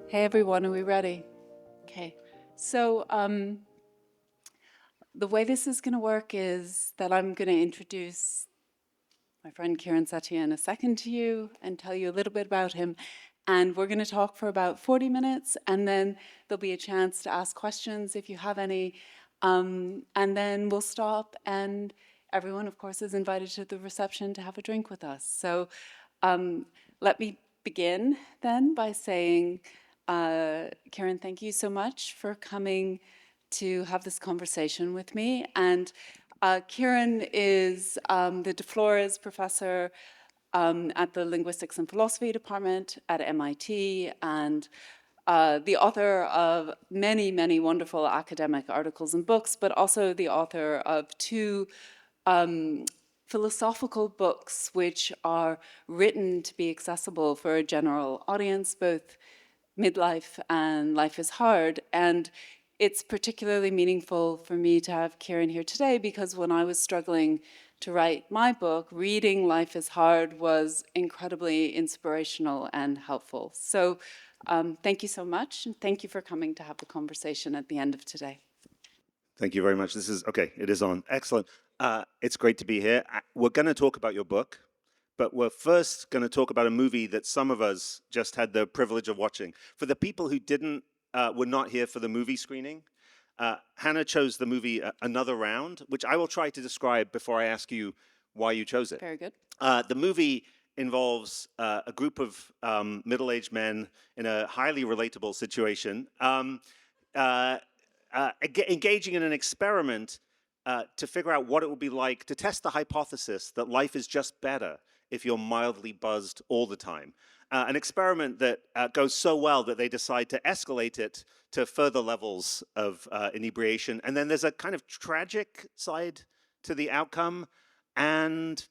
Hey everyone, are we ready? Okay. So the way this is going to work is that I'm going to introduce my friend Kieran Setiya in a second to you and tell you a little bit about him. And we're going to talk for about 40 minutes, and then there'll be a chance to ask questions if you have any. And then we'll stop, and everyone, of course, is invited to the reception to have a drink with us. So um, let me begin then by saying, Kieran, thank you so much for coming to have this conversation with me. And Kieran is the De Flores Professor at the Linguistics and Philosophy Department at MIT, and the author of many, many wonderful academic articles and books, but also the author of two philosophical books which are written to be accessible for a general audience, both Midlife and Life is Hard. And it's particularly meaningful for me to have Kieran here today because when I was struggling to write my book, reading Life is Hard was incredibly inspirational and helpful. So thank you so much, and thank you for coming to have the conversation at the end of today. Thank you very much. This is okay. It is on. Excellent. It's great to be here. We're going to talk about your book, but we're first going to talk about a movie that some of us just had the privilege of watching. For the people who were not here for the movie screening, Hannah chose the movie Another Round, which I will try to describe before I ask you why you chose it. Very good. The movie involves a group of middle-aged men in a highly relatable situation. Engaging in an experiment to figure out what it would be like to test the hypothesis that life is just better if you're mildly buzzed all the time. An experiment that goes so well that they decide to escalate it to further levels of inebriation. And then there's a kind of tragic side to the outcome. The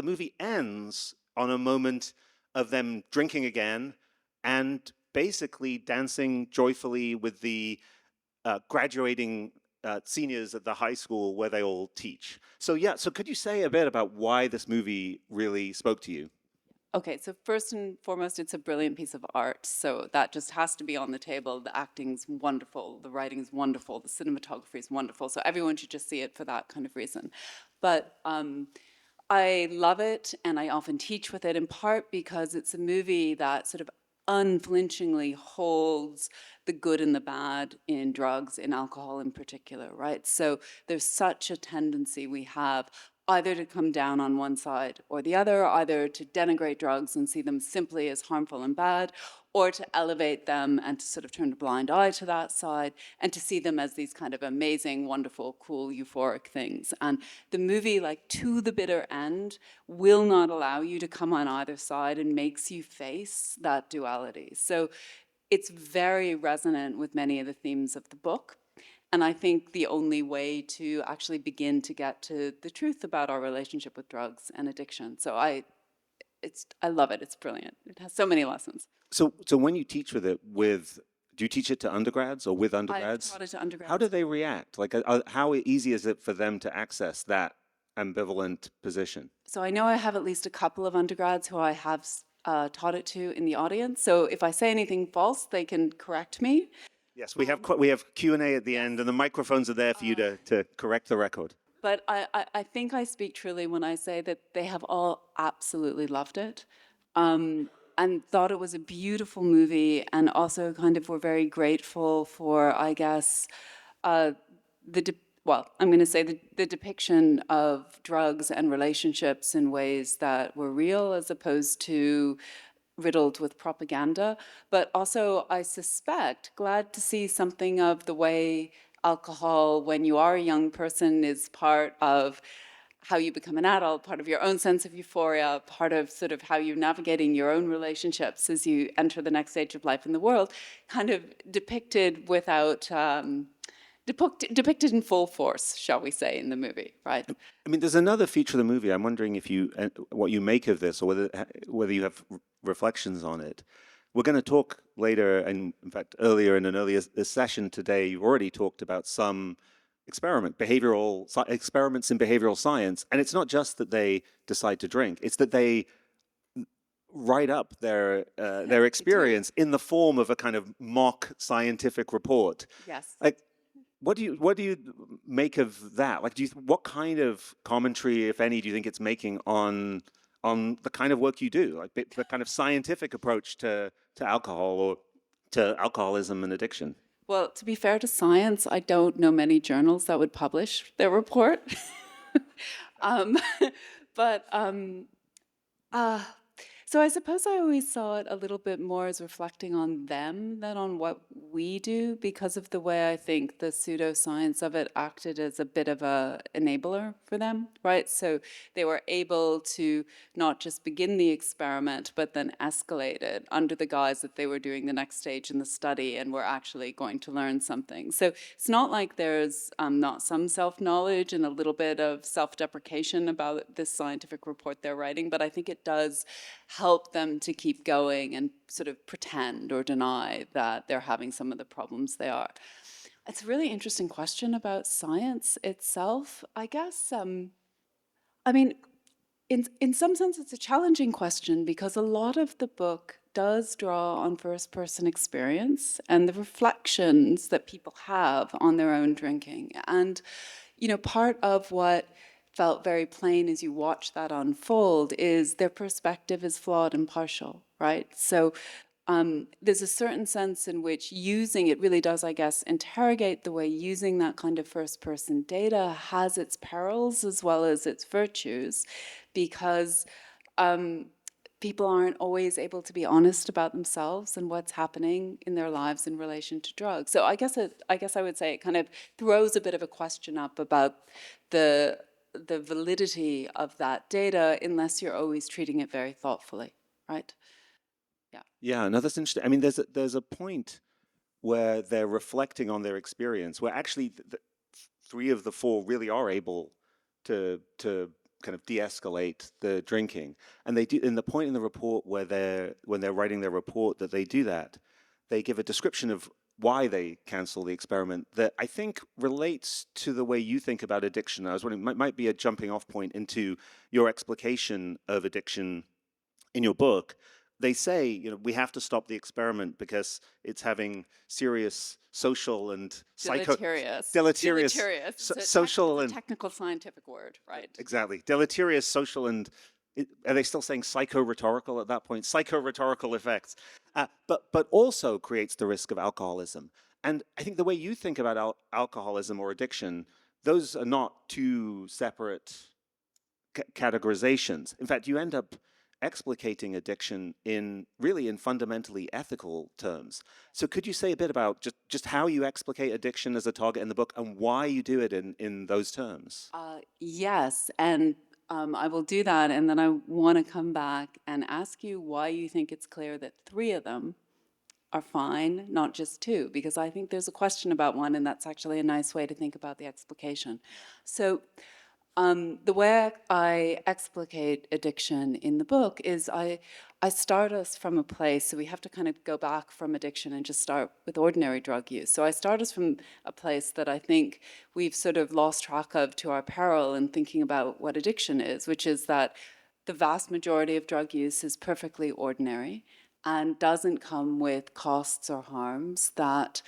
movie ends on a moment of them drinking again and basically dancing joyfully with the graduating seniors at the high school where they all teach. So could you say a bit about why this movie really spoke to you? Okay, so first and foremost, it's a brilliant piece of art. So that just has to be on the table. The acting's wonderful, the writing's wonderful, the cinematography is wonderful. So everyone should just see it for that kind of reason. But I love it, and I often teach with it in part because it's a movie that sort of unflinchingly holds the good and the bad in drugs, in alcohol in particular, right? So there's such a tendency we have either to come down on one side or the other, either to denigrate drugs and see them simply as harmful and bad, or to elevate them and to sort of turn a blind eye to that side and to see them as these kind of amazing, wonderful, cool, euphoric things. And the movie, like to the bitter end, will not allow you to come on either side and makes you face that duality. So it's very resonant with many of the themes of the book. And I think the only way to actually begin to get to the truth about our relationship with drugs and addiction. So I love it. It's brilliant. It has so many lessons. So when you teach do you teach it to undergrads or with I've undergrads? taught it to How do undergrads. they react? Like, how easy is it for them to access that ambivalent position? So I know I have at least a couple of undergrads who I have taught it to in the audience. So if I say anything false, they can correct me. Yes, we have Q&A at the Yes. end, and the microphones are there for you to correct the record. But I think I speak truly when I say that they have all absolutely loved it, and thought it was a beautiful movie, and also kind of were very grateful for, I guess, uh, well, I'm going to say the depiction of drugs and relationships in ways that were real as opposed to riddled with propaganda, but also, I suspect, glad to see something of the way alcohol, when you are a young person, is part of how you become an adult, part of your own sense of euphoria, part of sort of how you're navigating your own relationships as you enter the next stage of life in the world, kind of depicted without, depicted in full force, shall we say, in the movie, right? I mean, there's another feature of the movie. I'm wondering if what you make of this, or whether you have reflections on it. We're going to talk later, and in fact, earlier in an earlier session today, you've already talked about some experiments in behavioral science, and it's not just that they decide to drink; it's that they write up their experience in the form of a kind of mock scientific report. Yes. Like, what do you make of that? Like, what kind of commentary, if any, do you think it's making on the kind of work you do, like the kind of scientific approach to alcohol or to alcoholism and addiction? Well, to be fair to science, I don't know many journals that would publish their report. um, but uh, so I suppose I always saw it a little bit more as reflecting on them than on what we do, because of the way I think the pseudoscience of it acted as a bit of a enabler for them, right? So they were able to not just begin the experiment, but then escalate it under the guise that they were doing the next stage in the study and were actually going to learn something. So it's not like there's not some self-knowledge and a little bit of self-deprecation about this scientific report they're writing, but I think it does help them to keep going and sort of pretend or deny that they're having some of the problems they are. It's a really interesting question about science itself, I guess. I mean, in some sense, it's a challenging question because a lot of the book does draw on first-person experience and the reflections that people have on their own drinking. And, you know, part of what felt very plain as you watch that unfold is their perspective is flawed and partial, right? So there's a certain sense in which using it really does, I guess, interrogate the way using that kind of first-person data has its perils as well as its virtues, because people aren't always able to be honest about themselves and what's happening in their lives in relation to drugs. So I guess I would say it kind of throws a bit of a question up about the validity of that data unless you're always treating it very thoughtfully, right? Yeah. Yeah, no, that's interesting. I mean, there's a point where they're reflecting on their experience, where actually three of the four really are able to kind of de-escalate the drinking, and they do. In the point in the report where when they're writing their report that they do that, they give a description of why they cancel the experiment that I think relates to the way you think about addiction. I was wondering, might be a jumping off point into your explication of addiction in your book. They say, you know, we have to stop the experiment because it's having serious social and Deleterious. deleterious social It's and a technical scientific word, right? exactly deleterious social and are they still saying psycho-rhetorical at that point? Psycho-rhetorical effects, but also creates the risk of alcoholism. And I think the way you think about alcoholism or addiction, those are not two separate categorizations. In fact, you end up explicating addiction in fundamentally ethical terms. So could you say a bit about just how you explicate addiction as a target in the book and why you do it in those terms? Yes, and I will do that, and then I want to come back and ask you why you think it's clear that three of them are fine, not just two, because I think there's a question about one, and that's actually a nice way to think about the explication. So the way I explicate addiction in the book is I start us from a place, so we have to kind of go back from addiction and just start with ordinary drug use. So I start us from a place that I think we've sort of lost track of to our peril in thinking about what addiction is, which is that the vast majority of drug use is perfectly ordinary and doesn't come with costs or harms that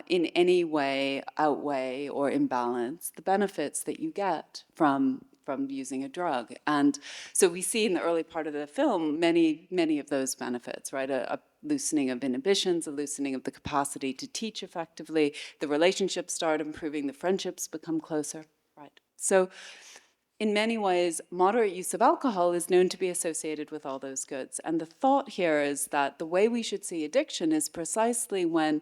in any way outweigh or imbalance the benefits that you get from using a drug. And so we see in the early part of the film many of those benefits, right? A loosening of inhibitions, a loosening of the capacity to teach effectively, the relationships start improving, the friendships become closer, right? So in many ways, moderate use of alcohol is known to be associated with all those goods. And the thought here is that the way we should see addiction is precisely when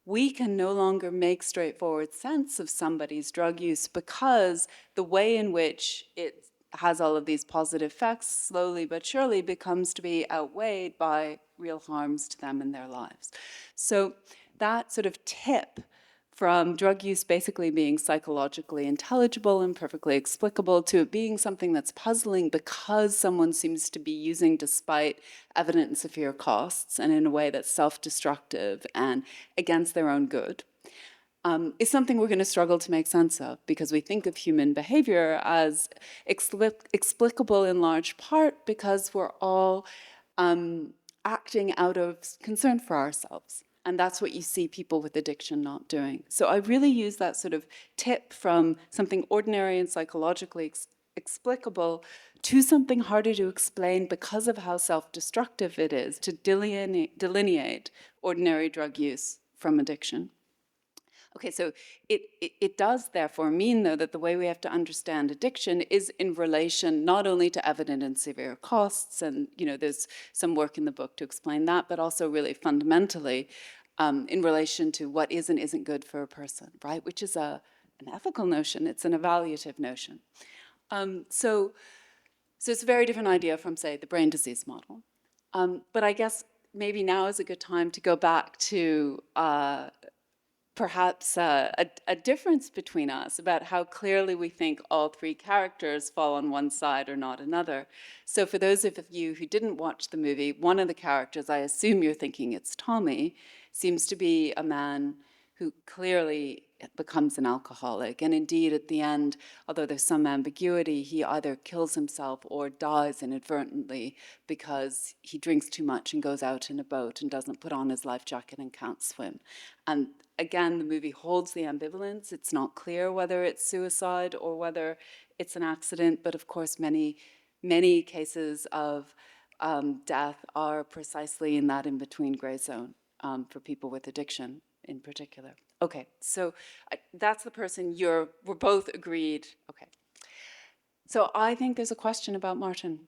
we can no longer make straightforward sense of somebody's drug use because the way in which it has all of these positive effects slowly but surely becomes to be outweighed by real harms to them in their lives. So that sort of tip from drug use basically being psychologically intelligible and perfectly explicable to it being something that's puzzling because someone seems to be using despite evident and severe costs and in a way that's self-destructive and against their own good, is something we're going to struggle to make sense of because we think of human behavior as explicable in large part because we're all acting out of concern for ourselves. And that's what you see people with addiction not doing. So I really use that sort of tip from something ordinary and psychologically explicable to something harder to explain because of how self-destructive it is to delineate ordinary drug use from addiction. Okay, so it does therefore mean, though, that the way we have to understand addiction is in relation not only to evident and severe costs, and there's some work in the book to explain that, but also really fundamentally in relation to what is and isn't good for a person, right? Which is an ethical notion. It's an evaluative notion. So it's a very different idea from, say, the brain disease model. But I guess maybe now is a good time to go back to perhaps a difference between us about how clearly we think all three characters fall on one side or not another. So for those of you who didn't watch the movie, one of the characters, I assume you're thinking it's Tommy, seems to be a man who clearly becomes an alcoholic. And indeed, at the end, although there's some ambiguity, he either kills himself or dies inadvertently because he drinks too much and goes out in a boat and doesn't put on his life jacket and can't swim. And again, the movie holds the ambivalence. It's not clear whether it's suicide or whether it's an accident, but of course, many cases of death are precisely in that in-between gray zone for people with addiction in particular. Okay, so that's the person we're both agreed. Okay. So I think there's a question about Martin.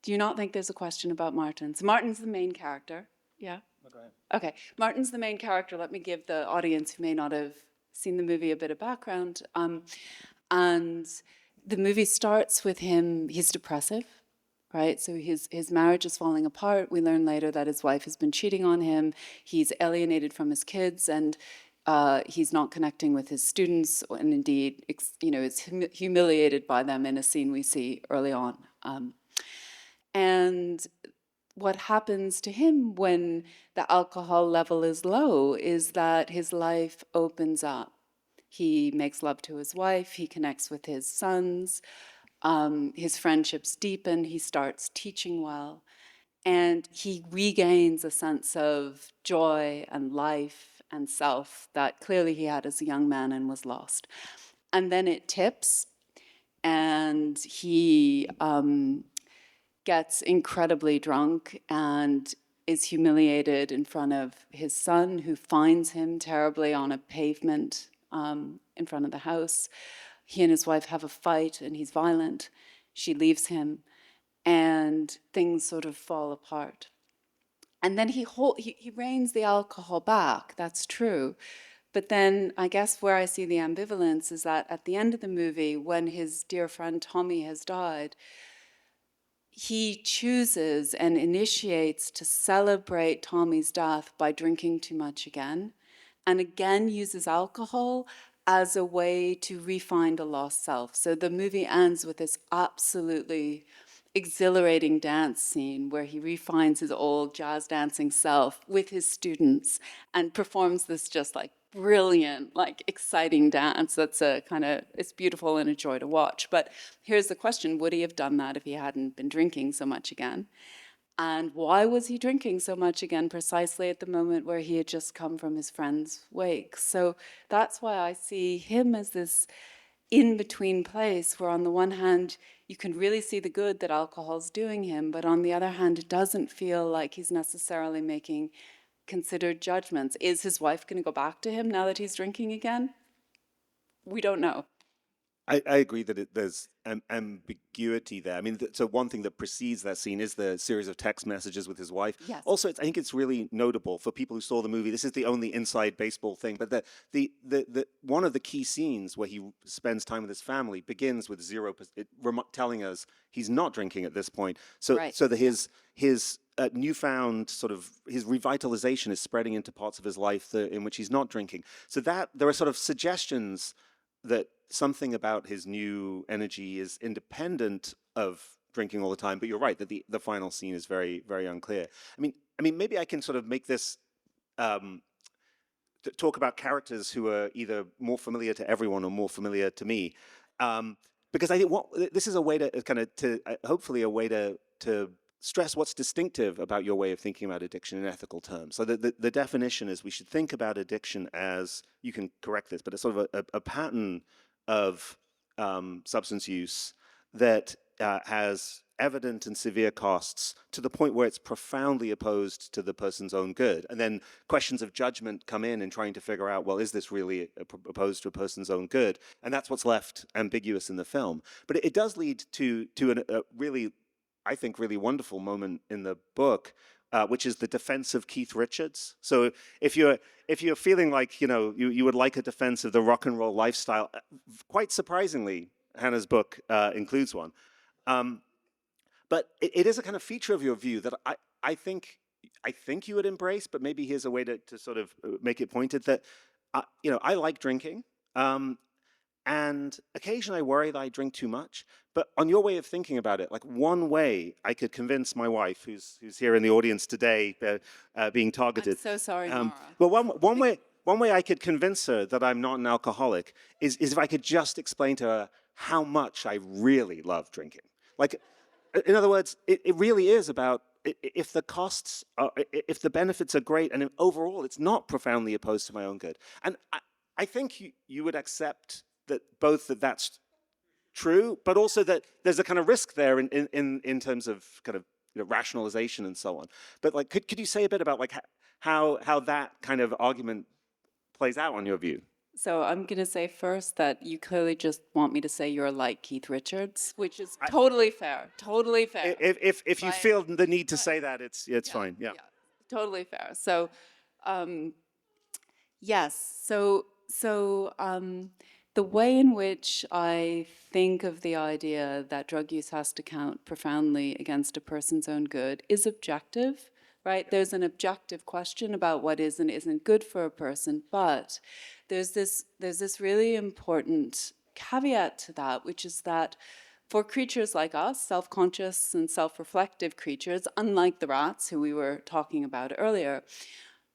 Do you not think there's a question about Martin? So Martin's the main character. Yeah? Okay, Martin's the main character. Let me give the audience who may not have seen the movie a bit of background. And the movie starts with him, he's depressive, right? So his marriage is falling apart. We learn later that his wife has been cheating on him. He's alienated from his kids, and he's not connecting with his students, and indeed, is humiliated by them in a scene we see early on. And what happens to him when the alcohol level is low is that his life opens up. He makes love to his wife, he connects with his sons, his friendships deepen, he starts teaching well, and he regains a sense of joy and life and self that clearly he had as a young man and was lost. And then it tips, and he gets incredibly drunk and is humiliated in front of his son, who finds him terribly on a pavement in front of the house. He and his wife have a fight, and he's violent. She leaves him, and things sort of fall apart. And then he reins the alcohol back, that's true. But then I guess where I see the ambivalence is that at the end of the movie, when his dear friend Tommy has died, he chooses and initiates to celebrate Tommy's death by drinking too much again, and again uses alcohol as a way to re-find a lost self. So the movie ends with this absolutely exhilarating dance scene where he refines his old jazz dancing self with his students and performs this just like brilliant, like exciting dance. That's it's beautiful and a joy to watch. But here's the question, would he have done that if he hadn't been drinking so much again? And why was he drinking so much again precisely at the moment where he had just come from his friend's wake? So that's why I see him as this in-between place where on the one hand, you can really see the good that alcohol's doing him, but on the other hand, it doesn't feel like he's necessarily making considered judgments. Is his wife going to go back to him now that he's drinking again? We don't know. I agree that there's ambiguity there. I mean, so one thing that precedes that scene is the series of text messages with his wife. Yes. Also, I think it's really notable for people who saw the movie. This is the only inside baseball thing, but the one of the key scenes where he spends time with his family begins with 0%, telling us he's not drinking at this point. So Right. so that his newfound sort of his revitalization is spreading into parts of his life in which he's not drinking. So that there are sort of suggestions that something about his new energy is independent of drinking all the time. But you're right that the final scene is very, very unclear. I mean, maybe I can sort of make this talk about characters who are either more familiar to everyone or more familiar to me, because I think this is a way to hopefully a way to stress what's distinctive about your way of thinking about addiction in ethical terms. So the definition is we should think about addiction as, you can correct this, but it's sort of a pattern of substance use that has evident and severe costs to the point where it's profoundly opposed to the person's own good. And then questions of judgment come in trying to figure out, well, is this really opposed to a person's own good? And that's what's left ambiguous in the film. But it does lead to a really, I think, really wonderful moment in the book, which is the defense of Keith Richards. So if you're feeling like you would like a defense of the rock and roll lifestyle, quite surprisingly, Hannah's book includes one. But it is a kind of feature of your view that I think you would embrace. But maybe here's a way to sort of make it pointed that I like drinking. And occasionally I worry that I drink too much. But on your way of thinking about it, like one way I could convince my wife, who's here in the audience today, being targeted. I'm so sorry, Nora. But one way I could convince her that I'm not an alcoholic is if I could just explain to her how much I really love drinking. Like, in other words, it really is about if the costs are, if the benefits are great, and overall it's not profoundly opposed to my own good. And I think you would accept that both that's true, but also that there's a kind of risk there in terms of kind of rationalization and so on. But like, could you say a bit about like how that kind of argument plays out on your view? So I'm going to say first that you clearly just want me to say you're like Keith Richards, which is totally fair. Totally fair. If you feel the need to say that, it's fine. Yeah. Totally fair. So, yes. So the way in which I think of the idea that drug use has to count profoundly against a person's own good is objective, right? There's an objective question about what is and isn't good for a person, but there's this really important caveat to that, which is that for creatures like us, self-conscious and self-reflective creatures, unlike the rats who we were talking about earlier,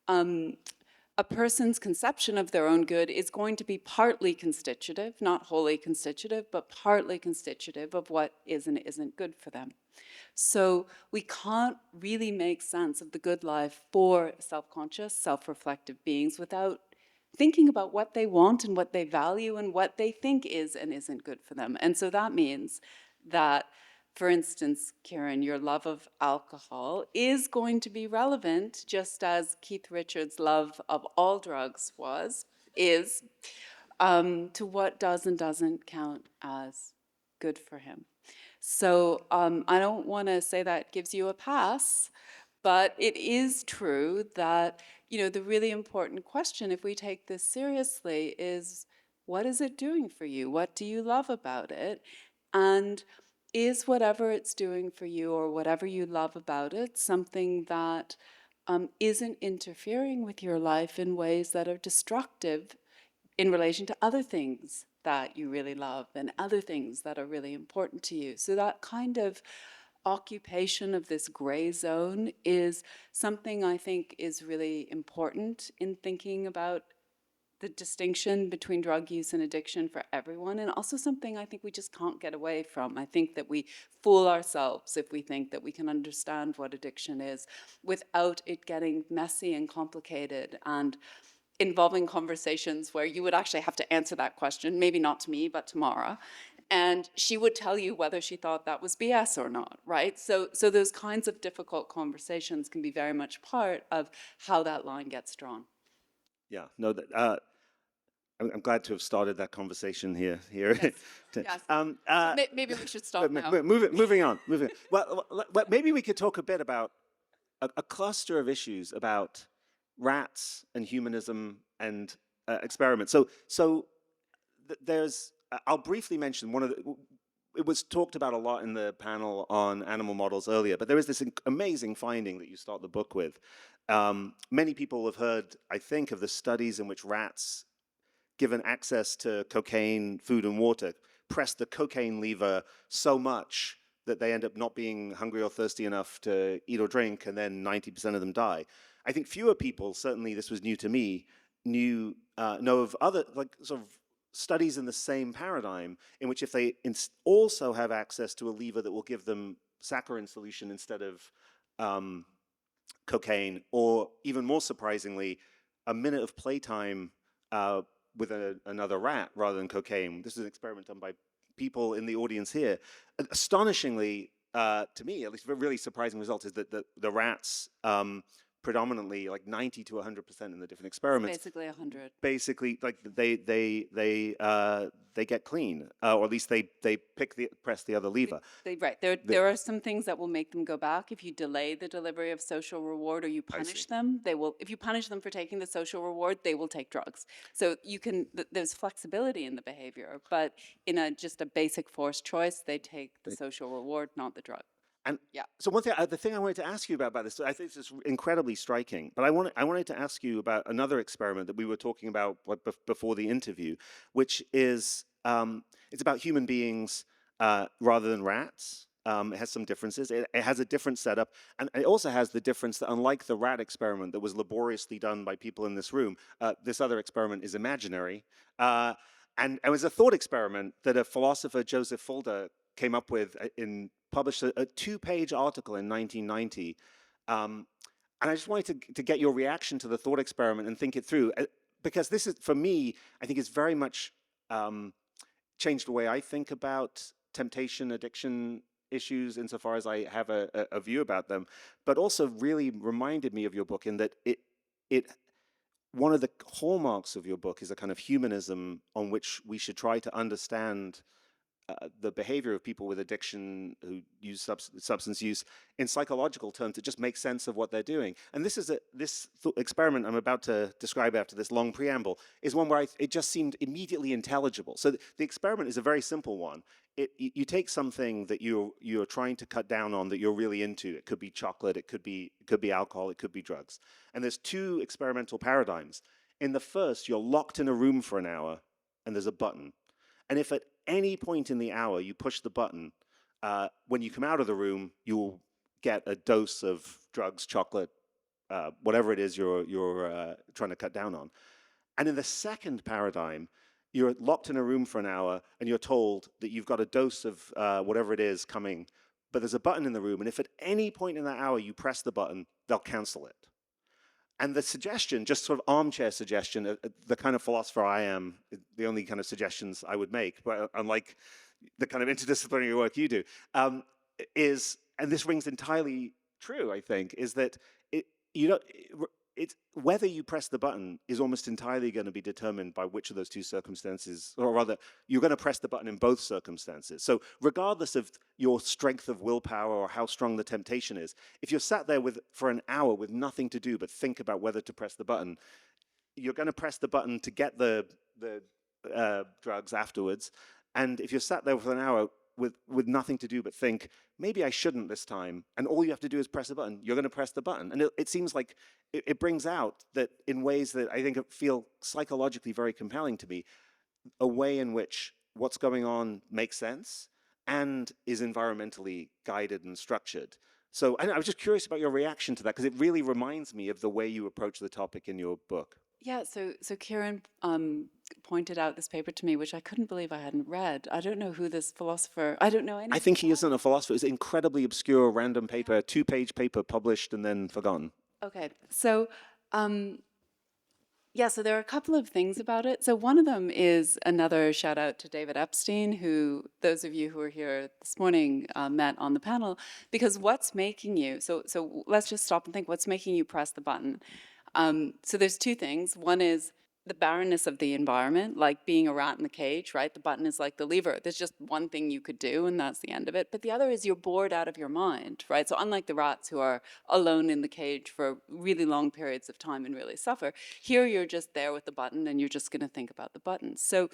a person's conception of their own good is going to be partly constitutive, not wholly constitutive, but partly constitutive of what is and isn't good for them. So we can't really make sense of the good life for self-conscious, self-reflective beings without thinking about what they want and what they value and what they think is and isn't good for them. And so that means that, for instance, Kieran, your love of alcohol is going to be relevant, just as Keith Richards' love of all drugs is, to what does and doesn't count as good for him. So I don't want to say that gives you a pass, but it is true that, the really important question, if we take this seriously, is what is it doing for you? What do you love about it? And is whatever it's doing for you or whatever you love about it something that isn't interfering with your life in ways that are destructive in relation to other things that you really love and other things that are really important to you? So that kind of occupation of this gray zone is something I think is really important in thinking about the distinction between drug use and addiction for everyone, and also something I think we just can't get away from. I think that we fool ourselves if we think that we can understand what addiction is without it getting messy and complicated and involving conversations where you would actually have to answer that question, maybe not to me, but to Mara. And she would tell you whether she thought that was BS or not, right? So those kinds of difficult conversations can be very much part of how that line gets drawn. Yeah, no, I'm glad to have started that conversation here. Yes. Yes. Maybe we should stop now. Moving on. Well, maybe we could talk a bit about a cluster of issues about rats and humanism and experiments. So there's. I'll briefly mention one of the. It was talked about a lot in the panel on animal models earlier, but there is this amazing finding that you start the book with. Many people have heard, I think, of the studies in which rats, given access to cocaine, food, and water, press the cocaine lever so much that they end up not being hungry or thirsty enough to eat or drink, and then 90% of them die. I think fewer people, certainly this was new to me, know of other sort of studies in the same paradigm in which if they also have access to a lever that will give them saccharin solution instead of cocaine, or even more surprisingly, a minute of playtime with another rat rather than cocaine. This is an experiment done by people in the audience here. Astonishingly, to me, at least, a really surprising result is that the rats predominantly, like 90 to 100% in the different experiments, Basically 100. basically like they get clean, or at least they press the other lever. Right. There are some things that will make them go back. If you delay the delivery of social reward or you punish them, they will. If you punish them for taking the social reward, they will take drugs. So you can. There's flexibility in the behavior, but in just a basic forced choice, they take the social reward, not the drug. And Yeah. so one thing, the thing I wanted to ask you about this, I think this is incredibly striking, but I wanted to ask you about another experiment that we were talking about before the interview, which is, it's about human beings rather than rats. It has some differences. It has a different setup, and it also has the difference that, unlike the rat experiment that was laboriously done by people in this room, this other experiment is imaginary. And it was a thought experiment that a philosopher, Joseph Fulda, came up with published a two-page article in 1990. And I just wanted to get your reaction to the thought experiment and think it through, because this is, for me, I think it's very much changed the way I think about temptation, addiction issues, insofar as I have a view about them, but also really reminded me of your book in that one of the hallmarks of your book is a kind of humanism on which we should try to understand the behavior of people with addiction who use substance use in psychological terms that just make sense of what they're doing. And this is this experiment I'm about to describe after this long preamble is one where it just seemed immediately intelligible. So the experiment is a very simple one. You take something that you're trying to cut down on that you're really into. It could be chocolate, it could be alcohol, it could be drugs. And there's two experimental paradigms. In the first, you're locked in a room for an hour and there's a button. And if at any point in the hour you push the button, when you come out of the room, you will get a dose of drugs, chocolate, whatever it is you're trying to cut down on. And in the second paradigm, you're locked in a room for an hour and you're told that you've got a dose of whatever it is coming, but there's a button in the room, and if at any point in that hour you press the button, they'll cancel it. And the suggestion, just sort of armchair suggestion, the kind of philosopher I am, the only kind of suggestions I would make, but unlike the kind of interdisciplinary work you do, is, and this rings entirely true, I think, is that it's whether you press the button is almost entirely going to be determined by which of those two circumstances, or rather, you're going to press the button in both circumstances. So regardless of your strength of willpower or how strong the temptation is, if you're sat there for an hour with nothing to do but think about whether to press the button, you're going to press the button to get the drugs afterwards. And if you're sat there for an hour with nothing to do but think, maybe I shouldn't this time, and all you have to do is press a button, you're going to press the button. And it seems like it brings out that, in ways that I think feel psychologically very compelling to me, a way in which what's going on makes sense and is environmentally guided and structured. So I was just curious about your reaction to that, because it really reminds me of the way you approach the topic in your book. Yeah, so Kieran pointed out this paper to me, which I couldn't believe I hadn't read. I don't know who this philosopher, I don't know anything. I think he isn't a philosopher. It's an incredibly obscure, random paper, a two-page paper published and then forgotten. Okay, so yeah, so there are a couple of things about it. So one of them is another shout out to David Epstein, who those of you who were here this morning met on the panel, because what's making you, so let's just stop and think, what's making you press the button? So there's two things. One is the barrenness of the environment, like being a rat in the cage, right? The button is like the lever. There's just one thing you could do, and that's the end of it. But the other is you're bored out of your mind, right? So unlike the rats who are alone in the cage for really long periods of time and really suffer, here you're just there with the button and you're just going to think about the button. So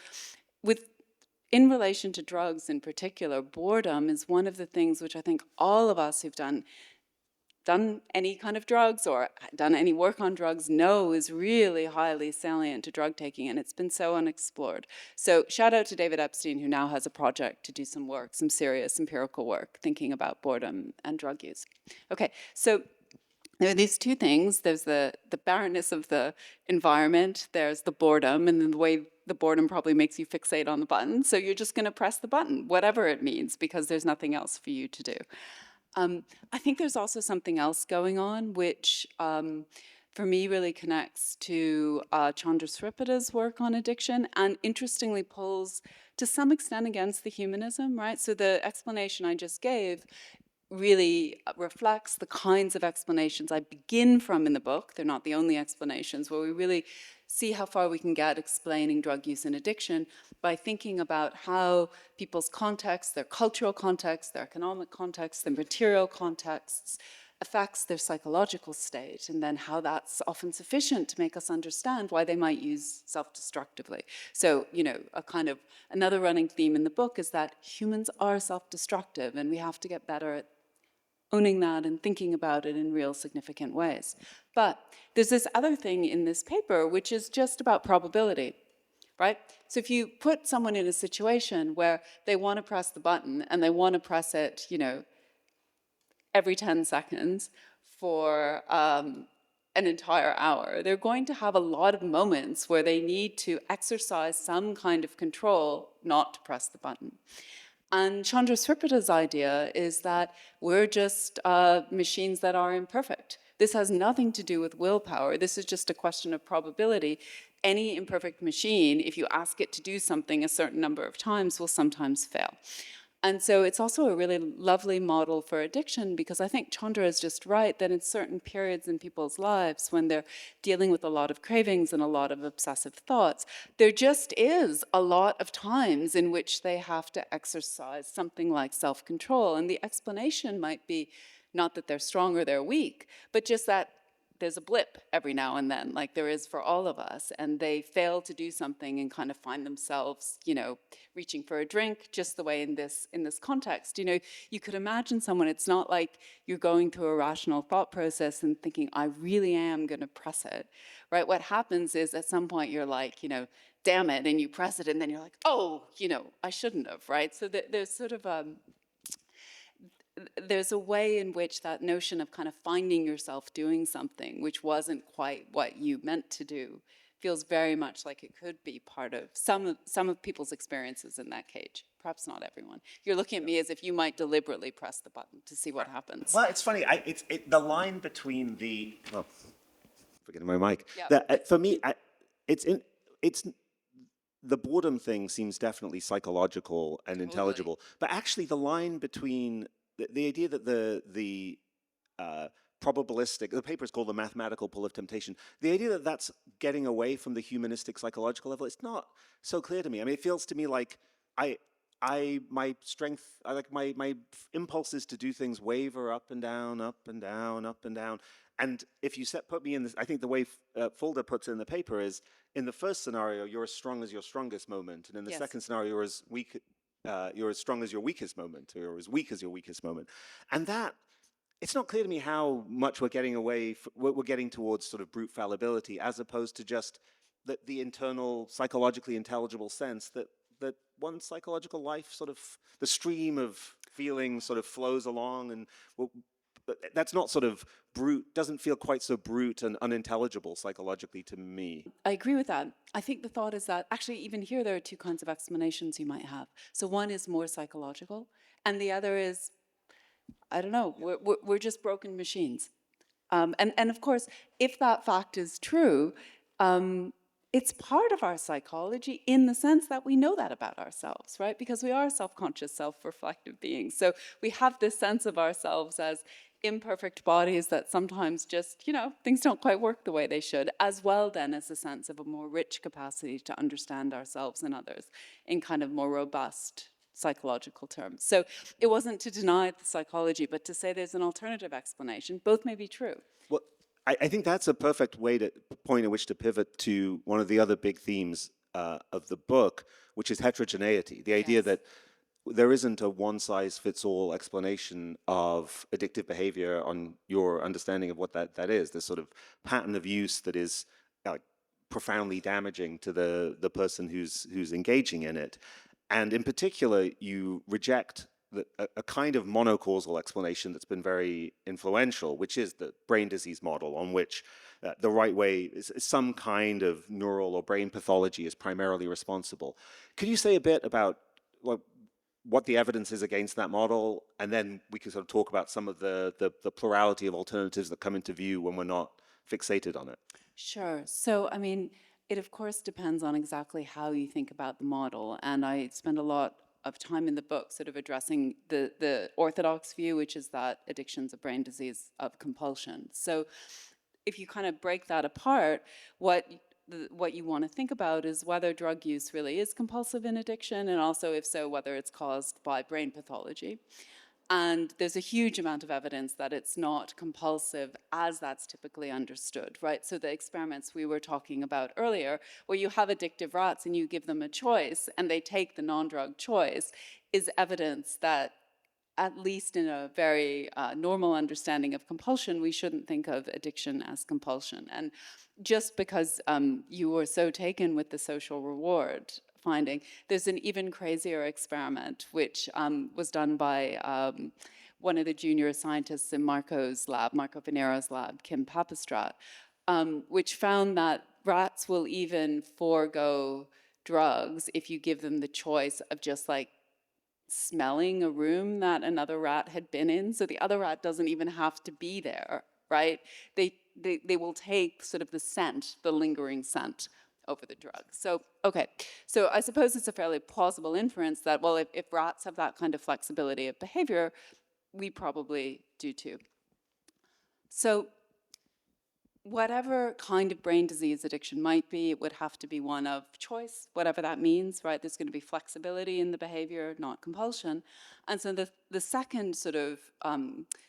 in relation to drugs in particular, boredom is one of the things which I think all of us who've done any kind of drugs or done any work on drugs know is really highly salient to drug taking, and it's been so unexplored. So shout out to David Epstein, who now has a project to do some work, some serious empirical work, thinking about boredom and drug use. Okay, so there are these two things. There's the barrenness of the environment, there's the boredom, and then the way the boredom probably makes you fixate on the button, so you're just gonna press the button, whatever it means, because there's nothing else for you to do. I think there's also something else going on, which for me really connects to Chandra Sripada's work on addiction and interestingly pulls to some extent against the humanism, right? So the explanation I just gave really reflects the kinds of explanations I begin from in the book. They're not the only explanations, where we really see how far we can get explaining drug use and addiction by thinking about how people's contexts, their cultural contexts, their economic contexts, their material contexts affects their psychological state, and then how that's often sufficient to make us understand why they might use self-destructively. So, you know, a kind of another running theme in the book is that humans are self-destructive, and we have to get better at owning that and thinking about it in real significant ways. But there's this other thing in this paper, which is just about probability, right? So if you put someone in a situation where they want to press the button and they want to press it, you know, every 10 seconds for an entire hour, they're going to have a lot of moments where they need to exercise some kind of control not to press the button. And Chandra Sripada's idea is that we're just machines that are imperfect. This has nothing to do with willpower. This is just a question of probability. Any imperfect machine, if you ask it to do something a certain number of times, will sometimes fail. And so it's also a really lovely model for addiction, because I think Chandra is just right that in certain periods in people's lives when they're dealing with a lot of cravings and a lot of obsessive thoughts, there just is a lot of times in which they have to exercise something like self-control. And the explanation might be not that they're strong or they're weak, but just that there's a blip every now and then, like there is for all of us, and they fail to do something and kind of find themselves, you know, reaching for a drink, just the way in this context. You know, you could imagine someone, it's not like you're going through a rational thought process and thinking, I really am going to press it, right? What happens is at some point you're like, you know, damn it, and you press it, and then you're like, oh, you know, I shouldn't have, right? So there's sort of there's a way in which that notion of kind of finding yourself doing something which wasn't quite what you meant to do feels very much like it could be part of some of people's experiences in that cage. Perhaps not everyone. You're looking at me as if you might deliberately press the button to see what happens. Well, it's funny. The line between the forgetting my mic. Yeah. For me, it's the boredom thing seems definitely psychological and intelligible, but actually the line between the idea that the probabilistic, the paper is called The Mathematical Pull of Temptation, the idea that that's getting away from the humanistic psychological level, it's not so clear to me. I mean, it feels to me like my strength, like my impulses to do things waver up and down, up and down, up and down. And if you put me in this, I think the way Fulda puts it in the paper is, in the first scenario, you're as strong as your strongest moment. And in the second scenario, you're as weak, you're as strong as your weakest moment, or as weak as your weakest moment. And that, it's not clear to me how much we're getting away, we're getting towards sort of brute fallibility, as opposed to just the internal, psychologically intelligible sense that one psychological life, sort of, the stream of feelings sort of flows along, and that's not sort of brute, doesn't feel quite so brute and unintelligible psychologically to me. I agree with that. I think the thought is that actually even here there are two kinds of explanations you might have. So one is more psychological, and the other is, I don't know, we're just broken machines. And of course, if that fact is true, it's part of our psychology in the sense that we know that about ourselves, right? Because we are self-conscious, self-reflective beings. So we have this sense of ourselves as imperfect bodies that sometimes just, you know, things don't quite work the way they should, as well then as a sense of a more rich capacity to understand ourselves and others in kind of more robust psychological terms. So it wasn't to deny the psychology, but to say there's an alternative explanation. Both may be true. Well, I think that's a perfect point at which to pivot to one of the other big themes of the book, which is heterogeneity. The idea that there isn't a one-size-fits-all explanation of addictive behavior on your understanding of what that is. This sort of pattern of use that is profoundly damaging to the person who's engaging in it. And in particular, you reject a kind of monocausal explanation that's been very influential, which is the brain disease model, on which the right way is some kind of neural or brain pathology is primarily responsible. Could you say a bit about what the evidence is against that model, and then we can sort of talk about some of the plurality of alternatives that come into view when we're not fixated on it. Sure. So, I mean, it of course depends on exactly how you think about the model. And I spend a lot of time in the book sort of addressing the orthodox view, which is that addiction's a brain disease of compulsion. So if you kind of break that apart, what you want to think about is whether drug use really is compulsive in addiction, and also, if so, whether it's caused by brain pathology. And there's a huge amount of evidence that it's not compulsive as that's typically understood, right? So the experiments we were talking about earlier, where you have addictive rats and you give them a choice and they take the non-drug choice, is evidence that at least in a very normal understanding of compulsion, we shouldn't think of addiction as compulsion. And just because you were so taken with the social reward finding, there's an even crazier experiment, which was done by one of the junior scientists in Marco's lab, Marco Venero's lab, Kim Papistrat, which found that rats will even forego drugs if you give them the choice of just like smelling a room that another rat had been in. So the other rat doesn't even have to be there, right? They will take sort of the scent, the lingering scent over the drug. So, okay. So I suppose it's a fairly plausible inference that, well, if rats have that kind of flexibility of behavior, we probably do too. So whatever kind of brain disease addiction might be, it would have to be one of choice, whatever that means, right? There's going to be flexibility in the behavior, not compulsion. And so the second sort of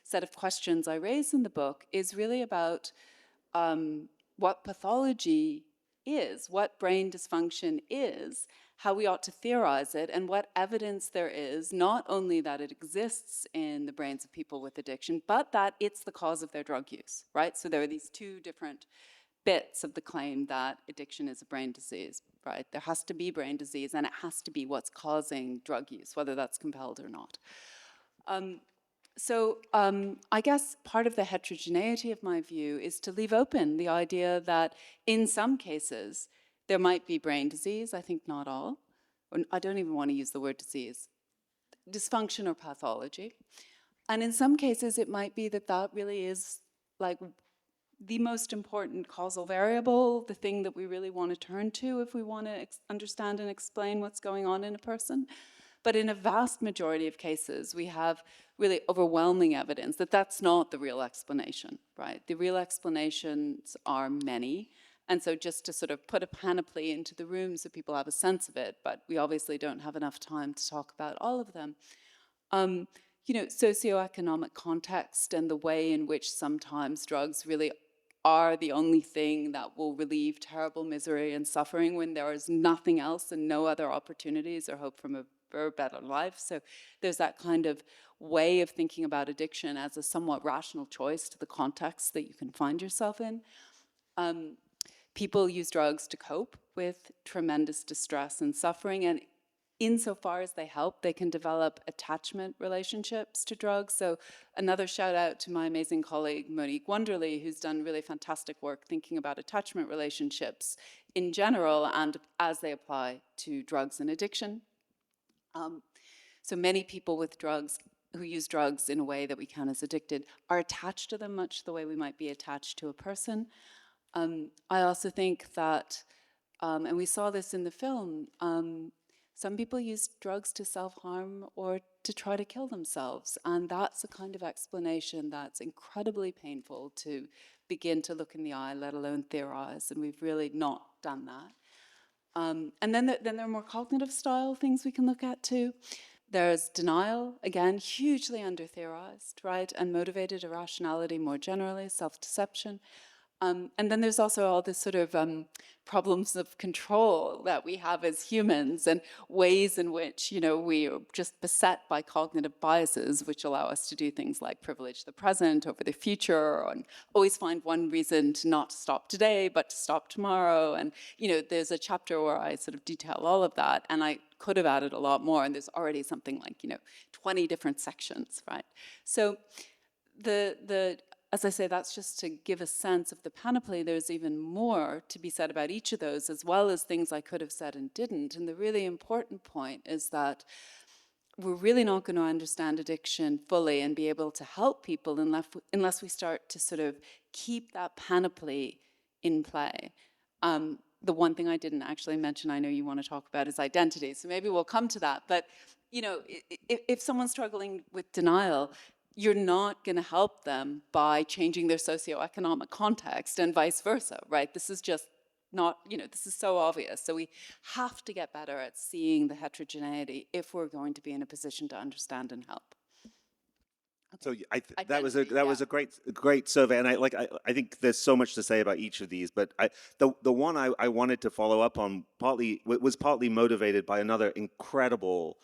set of questions I raise in the book is really about what pathology is, what brain dysfunction is, how we ought to theorize it, and what evidence there is, not only that it exists in the brains of people with addiction, but that it's the cause of their drug use, right? So there are these two different bits of the claim that addiction is a brain disease, right? There has to be brain disease, and it has to be what's causing drug use, whether that's compelled or not. So I guess part of the heterogeneity of my view is to leave open the idea that in some cases there might be brain disease, I think not all, or I don't even want to use the word disease, dysfunction or pathology. And in some cases it might be that that really is like the most important causal variable, the thing that we really want to turn to if we want to understand and explain what's going on in a person. But in a vast majority of cases, we have really overwhelming evidence that that's not the real explanation, right? The real explanations are many. And so just to sort of put a panoply into the room so people have a sense of it, but we obviously don't have enough time to talk about all of them. Socioeconomic context and the way in which sometimes drugs really are the only thing that will relieve terrible misery and suffering when there is nothing else and no other opportunities or hope for a better life. So there's that kind of way of thinking about addiction as a somewhat rational choice to the context that you can find yourself in. People use drugs to cope with tremendous distress and suffering, and insofar as they help, they can develop attachment relationships to drugs. So another shout out to my amazing colleague, Monique Wonderly, who's done really fantastic work thinking about attachment relationships in general and as they apply to drugs and addiction. So many people with drugs who use drugs in a way that we count as addicted are attached to them much the way we might be attached to a person. I also think that, and we saw this in the film, some people use drugs to self-harm or to try to kill themselves. And that's a kind of explanation that's incredibly painful to begin to look in the eye, let alone theorize. And we've really not done that. And then there are more cognitive style things we can look at too. There's denial, again, hugely under-theorized, right? And motivated irrationality more generally, self-deception. And then there's also all this sort of problems of control that we have as humans and ways in which, we are just beset by cognitive biases, which allow us to do things like privilege the present over the future and always find one reason to not stop today, but to stop tomorrow. And, there's a chapter where I sort of detail all of that. And I could have added a lot more. And there's already something like, 20 different sections, right? So as I say, that's just to give a sense of the panoply. There's even more to be said about each of those, as well as things I could have said and didn't. And the really important point is that we're really not going to understand addiction fully and be able to help people unless we start to sort of keep that panoply in play. The one thing I didn't actually mention, I know you want to talk about, is identity. So maybe we'll come to that. But, you know, if someone's struggling with denial, you're not going to help them by changing their socioeconomic context and vice versa, right? This is just not, you know, this is so obvious. So we have to get better at seeing the heterogeneity if we're going to be in a position to understand and help. So Identity, that yeah. was a great survey, and I think there's so much to say about each of these, but the one I wanted to follow up on was partly motivated by another incredible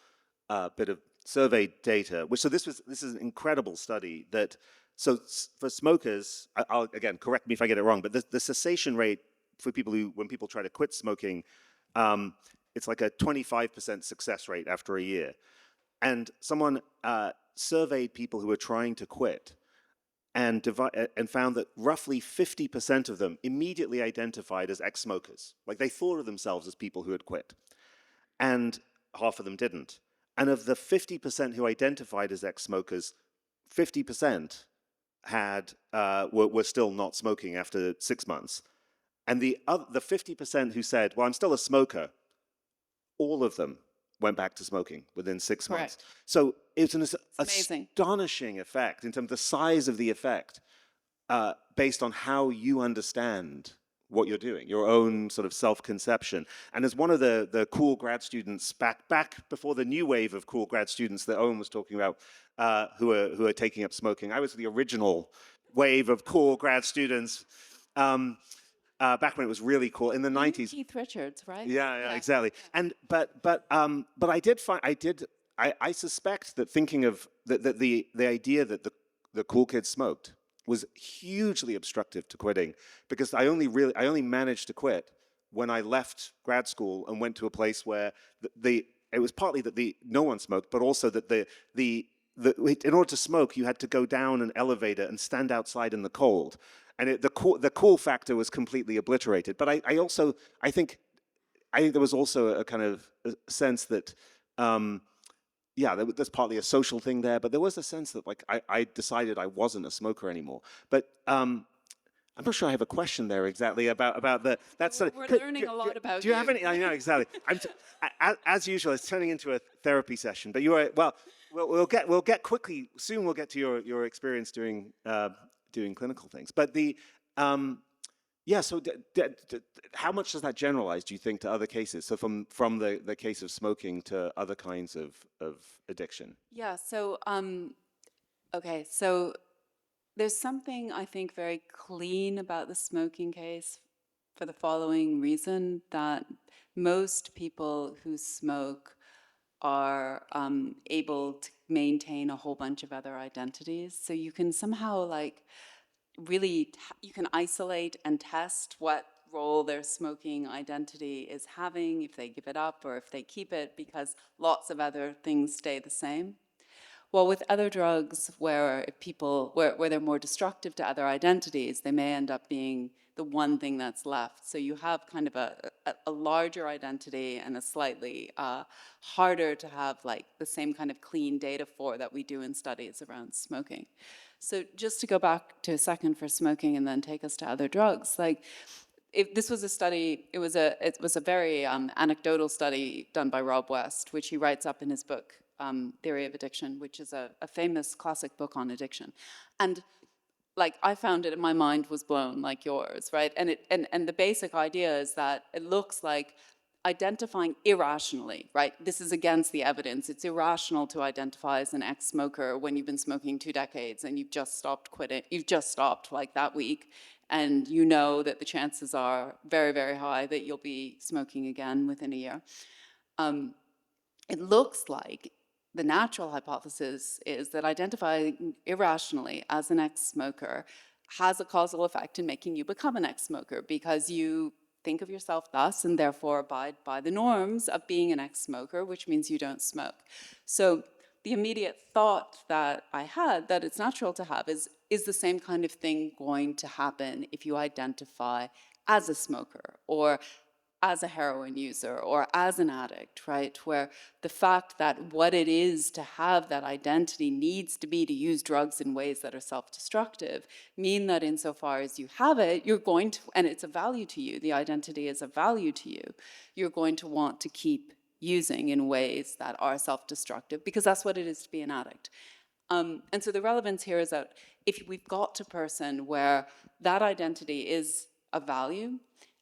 bit of survey data. Which so this is an incredible study that for smokers, I'll again correct me if I get it wrong, but the cessation rate for people when people try to quit smoking, it's like a 25% success rate after a year. And someone surveyed people who were trying to quit and found that roughly 50% of them immediately identified as ex-smokers. Like they thought of themselves as people who had quit. And half of them didn't. And of the 50% who identified as ex-smokers, 50% were still not smoking after 6 months. And the 50% who said, well, I'm still a smoker, all of them went back to smoking within 6 months. Correct. So it's an Amazing. astonishing effect in terms of the size of the effect based on how you understand what you're doing, your own sort of self-conception. And as one of the cool grad students back before the new wave of cool grad students that Owen was talking about, who are taking up smoking, I was the original wave of cool grad students. Back when it was really cool in the 90s. Keith Richards, right? Yeah, exactly. And but I suspect that thinking of the idea that the cool kids smoked was hugely obstructive to quitting, because I only managed to quit when I left grad school and went to a place where it was partly that no one smoked, but also that in order to smoke you had to go down an elevator and stand outside in the cold. And the cool factor was completely obliterated. But I think there was also a kind of a sense that, there's partly a social thing there, but there was a sense that like I decided I wasn't a smoker anymore. But I'm not sure I have a question there exactly about that study. We're learning a lot about Do you have any? I know exactly. As usual, it's turning into a therapy session. But you are well. We'll get quickly soon. We'll get to your experience doing clinical things. But so how much does that generalize, do you think, to other cases? So from the case of smoking to other kinds of addiction? Yeah, so, okay, so there's something I think very clean about the smoking case for the following reason, that most people who smoke are able to maintain a whole bunch of other identities. So you can somehow like really, you can isolate and test what role their smoking identity is having, if they give it up or if they keep it, because lots of other things stay the same. Well, with other drugs where they're more destructive to other identities, they may end up being the one thing that's left. So you have kind of a larger identity and a slightly harder to have like the same kind of clean data for that we do in studies around smoking. So just to go back to a second for smoking and then take us to other drugs, like if this was a study, it was a very anecdotal study done by Rob West, which he writes up in his book, Theory of Addiction, which is a famous classic book on addiction. And like I found it, and my mind was blown like yours, right? And the basic idea is that it looks like identifying irrationally, right? This is against the evidence. It's irrational to identify as an ex-smoker when you've been smoking 2 decades and you've just stopped quitting. You've just stopped like that week, and you know that the chances are very, very high that you'll be smoking again within a year. It looks like the natural hypothesis is that identifying irrationally as an ex-smoker has a causal effect in making you become an ex-smoker, because you think of yourself thus and therefore abide by the norms of being an ex-smoker, which means you don't smoke. So the immediate thought that I had that it's natural to have is the same kind of thing going to happen if you identify as a smoker? Or as a heroin user or as an addict, right? Where the fact that what it is to have that identity needs to be to use drugs in ways that are self-destructive mean that insofar as you have it, you're going to, and it's a value to you, the identity is a value to you, you're going to want to keep using in ways that are self-destructive because that's what it is to be an addict. And so the relevance here is that if we've got a person where that identity is a value,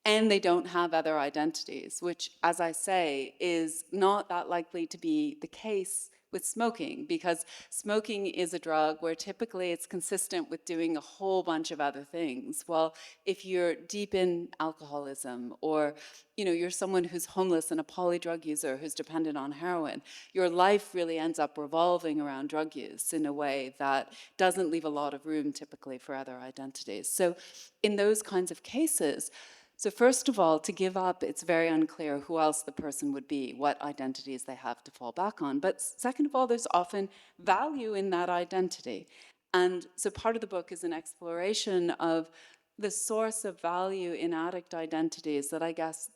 and they don't have other identities, which, as I say, is not that likely to be the case with smoking, because smoking is a drug where typically it's consistent with doing a whole bunch of other things. Well, if you're deep in alcoholism, or you're someone who's homeless and a polydrug user who's dependent on heroin, your life really ends up revolving around drug use in a way that doesn't leave a lot of room typically for other identities. So in those kinds of cases, so first of all, to give up, it's very unclear who else the person would be, what identities they have to fall back on. But second of all, there's often value in that identity. And so part of the book is an exploration of the source of value in addict identities that I guess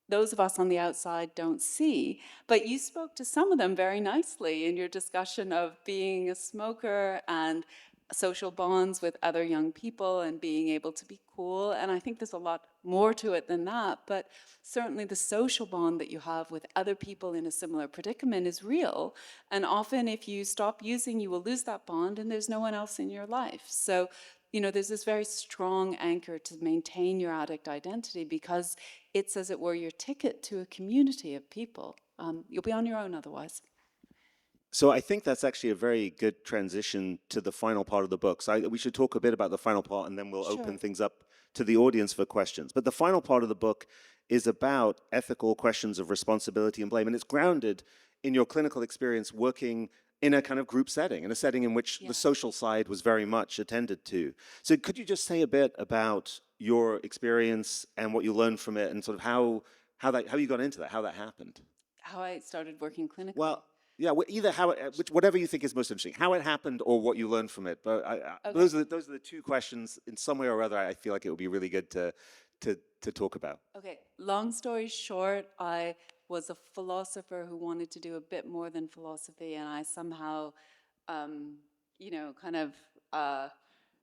those of us on the outside don't see. But you spoke to some of them very nicely in your discussion of being a smoker and social bonds with other young people and being able to be cool. And I think there's a lot more to it than that. But certainly the social bond that you have with other people in a similar predicament is real. And often if you stop using, you will lose that bond and there's no one else in your life. So there's this very strong anchor to maintain your addict identity because it's, as it were, your ticket to a community of people. You'll be on your own otherwise. So I think that's actually a very good transition to the final part of the book. So we should talk a bit about the final part, and then we'll Sure. open things up to the audience for questions. But the final part of the book is about ethical questions of responsibility and blame, and it's grounded in your clinical experience working in a kind of group setting, in a setting in which Yeah. the social side was very much attended to. So could you just say a bit about your experience and what you learned from it, and sort of how you got into that, how that happened? How I started working clinically. Well, yeah, either how whatever you think is most interesting, how it happened or what you learned from it. But Okay. those are the two questions. In some way or other, I feel like it would be really good to talk about. Okay, long story short, I was a philosopher who wanted to do a bit more than philosophy, and I somehow, kind of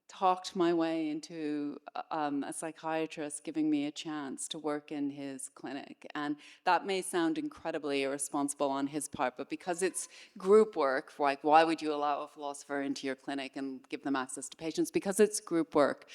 talked my way into a psychiatrist giving me a chance to work in his clinic. And that may sound incredibly irresponsible on his part, but because it's group work, like why would you allow a philosopher into your clinic and give them access to patients? Because it's group work.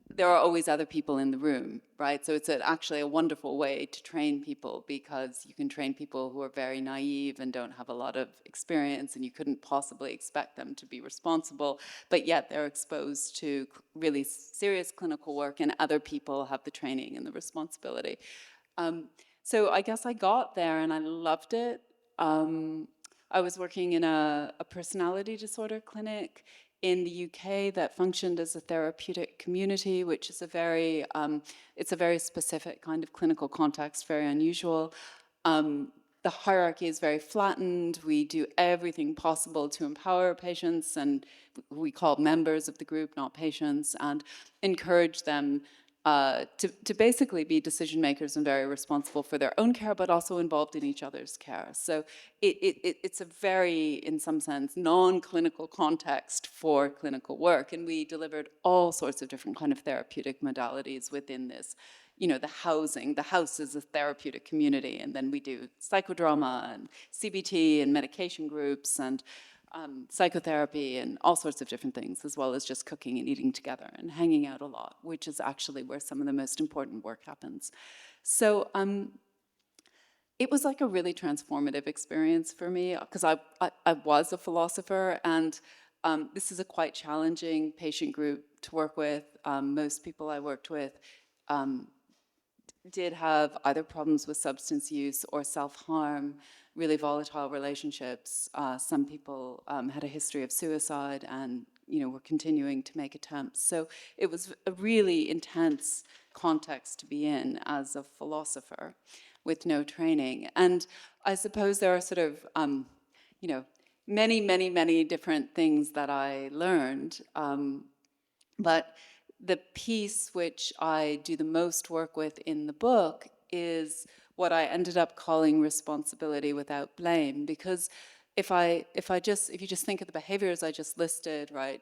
There are always other people in the room, right? So it's actually a wonderful way to train people because you can train people who are very naive and don't have a lot of experience, and you couldn't possibly expect them to be responsible, but yet they're exposed to really serious clinical work, and other people have the training and the responsibility. So I guess I got there and I loved it. I was working in a personality disorder clinic in the UK that functioned as a therapeutic community, which is it's a very specific kind of clinical context, very unusual. The hierarchy is very flattened. We do everything possible to empower patients, and we call members of the group, not patients, and encourage them to basically be decision makers and very responsible for their own care, but also involved in each other's care. So it's a very, in some sense, non-clinical context for clinical work. And we delivered all sorts of different kind of therapeutic modalities within this. The house is a therapeutic community, and then we do psychodrama and CBT and medication groups and psychotherapy and all sorts of different things, as well as just cooking and eating together and hanging out a lot, which is actually where some of the most important work happens. So it was like a really transformative experience for me because I was a philosopher, and this is a quite challenging patient group to work with. Most people I worked with did have either problems with substance use or self-harm, really volatile relationships. Some people had a history of suicide and were continuing to make attempts. So it was a really intense context to be in as a philosopher with no training. And I suppose there are sort of, many, many, many different things that I learned. But the piece which I do the most work with in the book is what I ended up calling responsibility without blame. Because if you just think of the behaviors I just listed, right?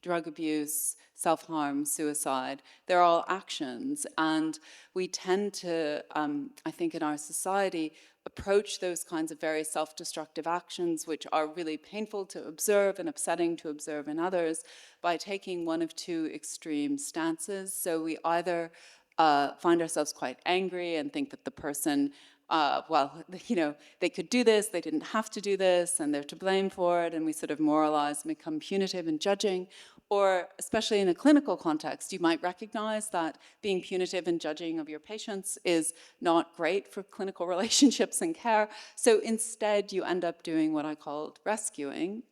Drug abuse, self-harm, suicide, they're all actions. And we tend to, I think in our society, approach those kinds of very self-destructive actions, which are really painful to observe and upsetting to observe in others, by taking one of two extreme stances. So we either find ourselves quite angry and think that the person, well, they could do this, they didn't have to do this, and they're to blame for it, and we sort of moralize and become punitive and judging. Or, especially in a clinical context, you might recognize that being punitive and judging of your patients is not great for clinical relationships and care. So instead, you end up doing what I called rescuing,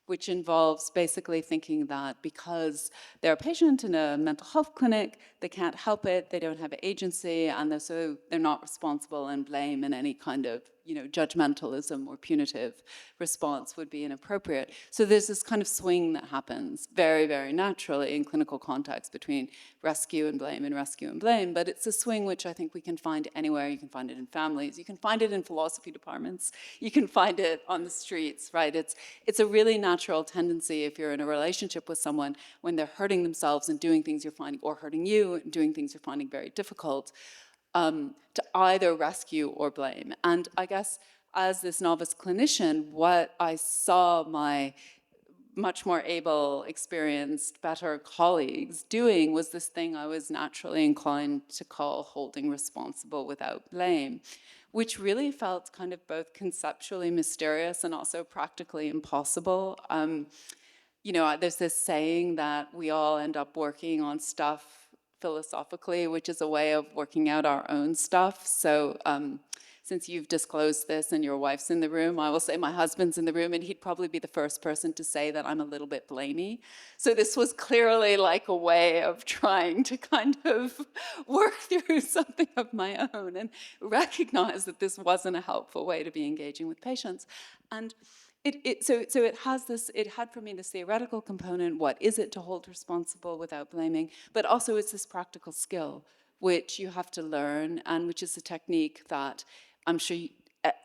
which involves basically thinking that because they're a patient in a mental health clinic, they can't help it, they don't have agency, and so they're not responsible, and blame and any kind of judgmentalism or punitive response would be inappropriate. So there's this kind of swing that happens very, very naturally in clinical context between rescue and blame, but it's a swing which I think we can find anywhere. You can find it in families, you can find it in philosophy departments, you can find it on the streets, right? It's a really natural tendency if you're in a relationship with someone when they're hurting themselves and doing things you're finding, or hurting you and doing things you're finding very difficult, to either rescue or blame. And I guess as this novice clinician, what I saw my much more able, experienced, better colleagues doing was this thing I was naturally inclined to call holding responsible without blame, which really felt kind of both conceptually mysterious and also practically impossible. There's this saying that we all end up working on stuff philosophically, which is a way of working out our own stuff. So since you've disclosed this and your wife's in the room, I will say my husband's in the room, and he'd probably be the first person to say that I'm a little bit blamey. So this was clearly like a way of trying to kind of work through something of my own and recognize that this wasn't a helpful way to be engaging with patients. And so it had for me this theoretical component, what is it to hold responsible without blaming, but also it's this practical skill, which you have to learn, and which is a technique that I'm sure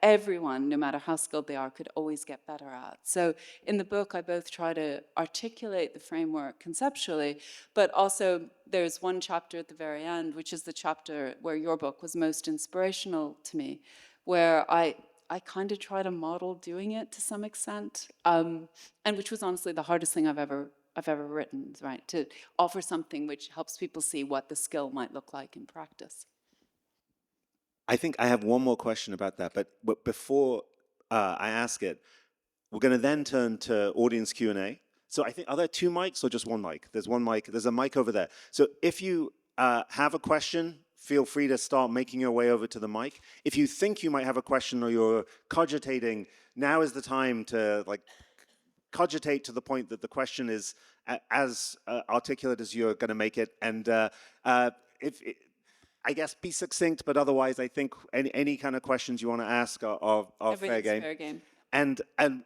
everyone, no matter how skilled they are, could always get better at. So in the book, I both try to articulate the framework conceptually, but also there's one chapter at the very end, which is the chapter where your book was most inspirational to me, where I kind of try to model doing it to some extent, and which was honestly the hardest thing I've ever written, right? To offer something which helps people see what the skill might look like in practice. I think I have one more question about that, but before I ask it, we're going to then turn to audience Q&A. So I think, are there two mics or just one mic? There's one mic. There's a mic over there. So if you have a question, feel free to start making your way over to the mic. If you think you might have a question or you're cogitating, now is the time to cogitate to the point that the question is as articulate as you're going to make it. And I guess be succinct, but otherwise I think any kind of questions you want to ask are fair game. Fair game. And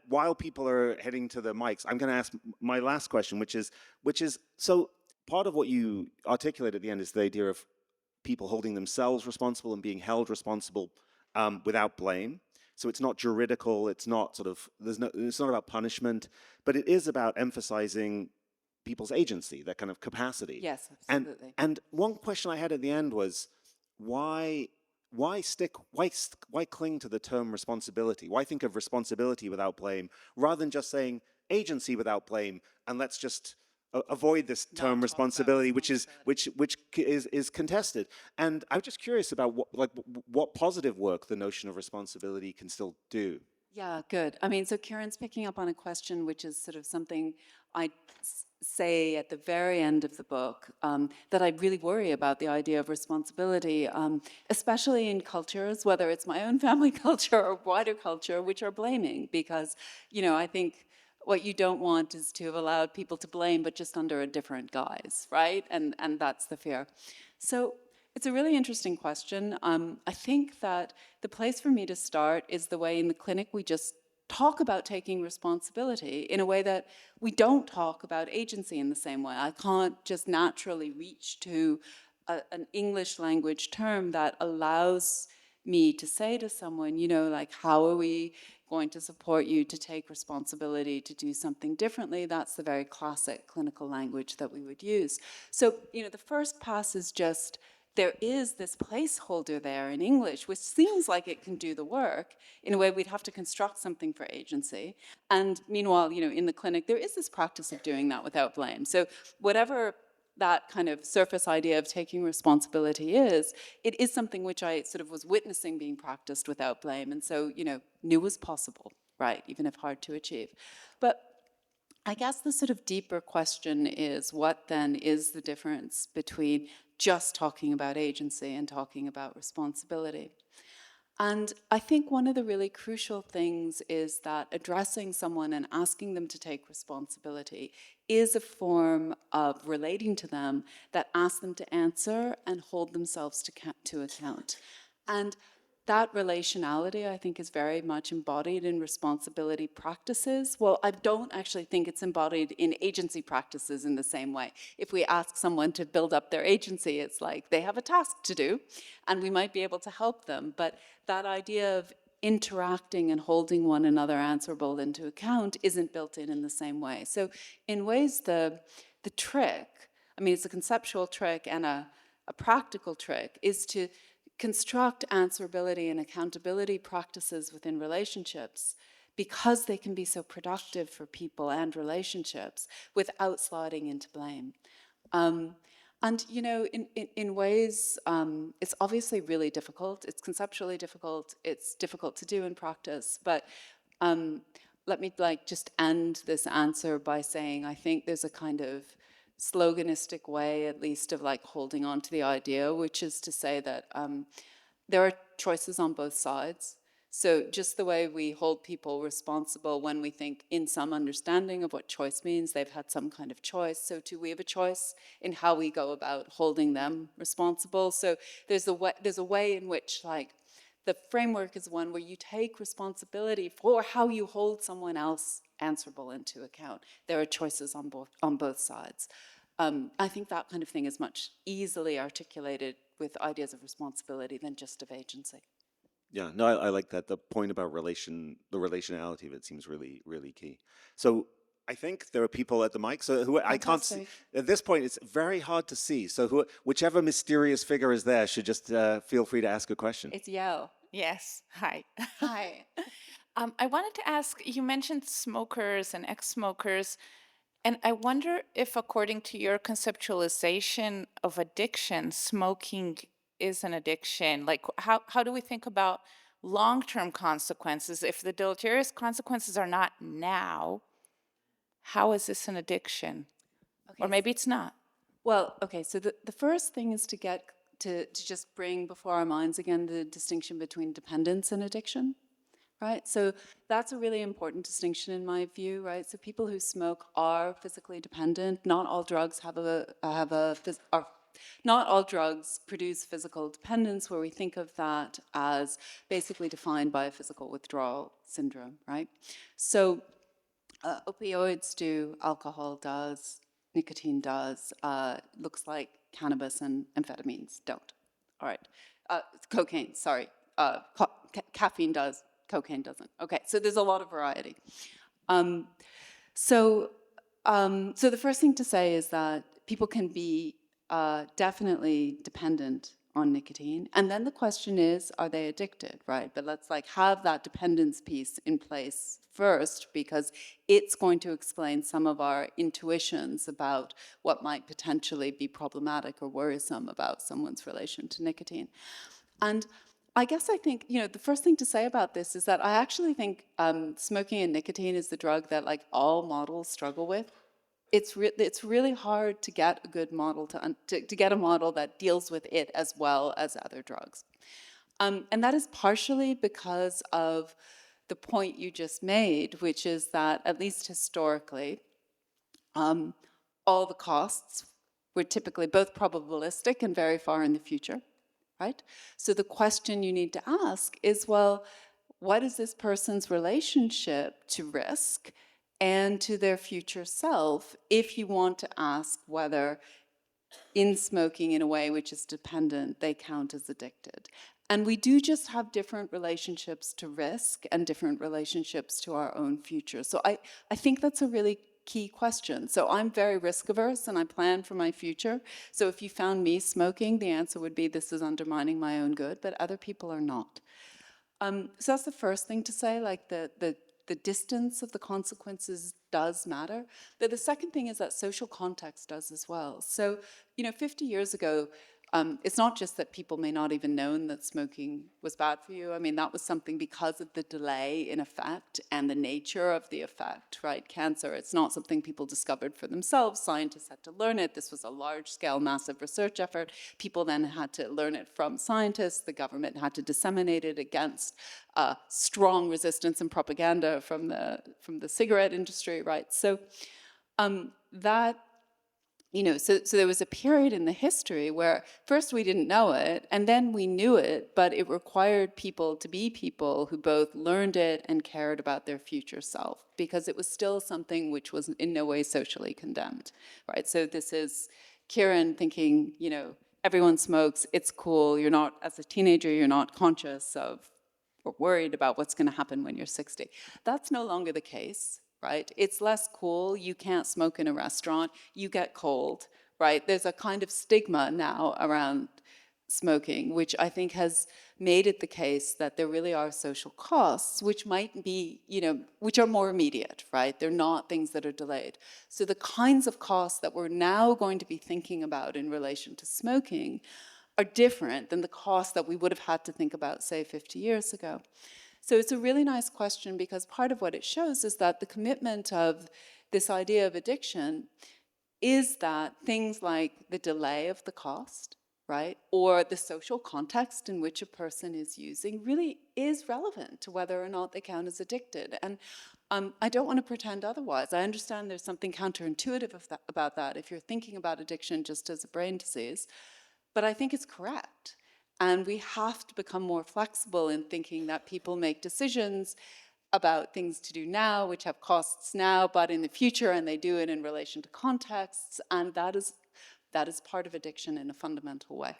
while people are heading to the mics, I'm going to ask my last question, which is so part of what you articulate at the end is the idea of people holding themselves responsible and being held responsible without blame. So it's not juridical. It's not it's not about punishment, but it is about emphasizing people's agency, their kind of capacity. Yes, absolutely. And one question I had at the end was, why cling to the term responsibility? Why think of responsibility without blame rather than just saying agency without blame? And let's just avoid this term responsibility, which is contested. And I'm just curious about what positive work the notion of responsibility can still do. Yeah, good. I mean, so Kieran's picking up on a question which is sort of something I say at the very end of the book, that I really worry about the idea of responsibility, especially in cultures, whether it's my own family culture or wider culture, which are blaming, because, I think what you don't want is to have allowed people to blame, but just under a different guise, right? And that's the fear. So it's a really interesting question. I think that the place for me to start is the way in the clinic we just talk about taking responsibility in a way that we don't talk about agency in the same way. I can't just naturally reach to an English language term that allows me to say to someone, you know, like, how are we going to support you to take responsibility to do something differently? That's the very classic clinical language that we would use. So, you know, the first pass is just, there is this placeholder there in English, which seems like it can do the work. In a way, we'd have to construct something for agency. And meanwhile, you know, in the clinic, there is this practice of doing that without blame. So whatever that kind of surface idea of taking responsibility is, it is something which I sort of was witnessing being practiced without blame. And so, you know, knew was possible, right, even if hard to achieve. But I guess the sort of deeper question is, what then is the difference between just talking about agency and talking about responsibility? And I think one of the really crucial things is that addressing someone and asking them to take responsibility is a form of relating to them that asks them to answer and hold themselves to account. And that relationality, I think, is very much embodied in responsibility practices. Well, I don't actually think it's embodied in agency practices in the same way. If we ask someone to build up their agency, it's like they have a task to do, and we might be able to help them. But that idea of interacting and holding one another answerable into account isn't built in the same way. So in ways, the trick, I mean, it's a conceptual trick and a practical trick, is to construct answerability and accountability practices within relationships because they can be so productive for people and relationships without sliding into blame. And, you know, in ways, it's obviously really difficult. It's conceptually difficult. It's difficult to do in practice. But let me just end this answer by saying I think there's a kind of sloganistic way, at least, of holding on to the idea, which is to say that there are choices on both sides. So just the way we hold people responsible when we think in some understanding of what choice means, they've had some kind of choice, so too we have a choice in how we go about holding them responsible. So there's a way in which the framework is one where you take responsibility for how you hold someone else answerable into account. There are choices on both sides. I think that kind of thing is much easily articulated with ideas of responsibility than just of agency. Yeah, no, I like that. The point about the relationality of it seems really, really key. So I think there are people at the mic. So who I can't see Fantastic. at this point. It's very hard to see. So whichever mysterious figure is there should just feel free to ask a question. It's Yao. Yes. Hi. Hi. I wanted to ask, you mentioned smokers and ex-smokers, and I wonder if, according to your conceptualization of addiction, smoking is an addiction. Like, how do we think about long-term consequences? If the deleterious consequences are not now, how is this an addiction? Okay. Or maybe it's not. Well, okay, so the first thing is to get to just bring before our minds again the distinction between dependence and addiction, right? So that's a really important distinction in my view, right? So people who smoke are physically dependent. Not all drugs not all drugs produce physical dependence, where we think of that as basically defined by a physical withdrawal syndrome, right? So opioids do, alcohol does, nicotine does, looks like cannabis and amphetamines don't. All right. Cocaine, sorry. Caffeine does, cocaine doesn't. Okay, so there's a lot of variety. So the first thing to say is that people can be definitely dependent on nicotine. And then the question is, are they addicted, right? But let's have that dependence piece in place first, because it's going to explain some of our intuitions about what might potentially be problematic or worrisome about someone's relation to nicotine. And I think, the first thing to say about this is that I actually think smoking and nicotine is the drug that all models struggle with. It's really hard to get a good model to get a model that deals with it as well as other drugs. And that is partially because of the point you just made, which is that at least historically, all the costs were typically both probabilistic and very far in the future, right? So the question you need to ask is, well, what is this person's relationship to risk and to their future self, if you want to ask whether in smoking in a way which is dependent, they count as addicted. And we do just have different relationships to risk and different relationships to our own future. So I think that's a really key question. So I'm very risk averse and I plan for my future. So if you found me smoking, the answer would be this is undermining my own good, but other people are not. So that's the first thing to say, like the distance of the consequences does matter. But the second thing is that social context does as well. So, 50 years ago, it's not just that people may not even known that smoking was bad for you. I mean, that was something because of the delay in effect and the nature of the effect, right? Cancer, it's not something people discovered for themselves. Scientists had to learn it. This was a large-scale, massive research effort. People then had to learn it from scientists. The government had to disseminate it against strong resistance and propaganda from the cigarette industry, right? So that so there was a period in the history where first we didn't know it, and then we knew it, but it required people to be people who both learned it and cared about their future self, because it was still something which was in no way socially condemned, right? So this is Kieran thinking, everyone smokes, it's cool, you're not, as a teenager, you're not conscious of or worried about what's going to happen when you're 60. That's no longer the case, right? It's less cool. You can't smoke in a restaurant. You get cold, right? There's a kind of stigma now around smoking, which I think has made it the case that there really are social costs, which might be, which are more immediate, right? They're not things that are delayed. So the kinds of costs that we're now going to be thinking about in relation to smoking are different than the costs that we would have had to think about, say, 50 years ago. So it's a really nice question, because part of what it shows is that the commitment of this idea of addiction is that things like the delay of the cost, right, or the social context in which a person is using really is relevant to whether or not they count as addicted. And I don't want to pretend otherwise. I understand there's something counterintuitive about that if you're thinking about addiction just as a brain disease, but I think it's correct. And we have to become more flexible in thinking that people make decisions about things to do now, which have costs now, but in the future, and they do it in relation to contexts, and that is part of addiction in a fundamental way.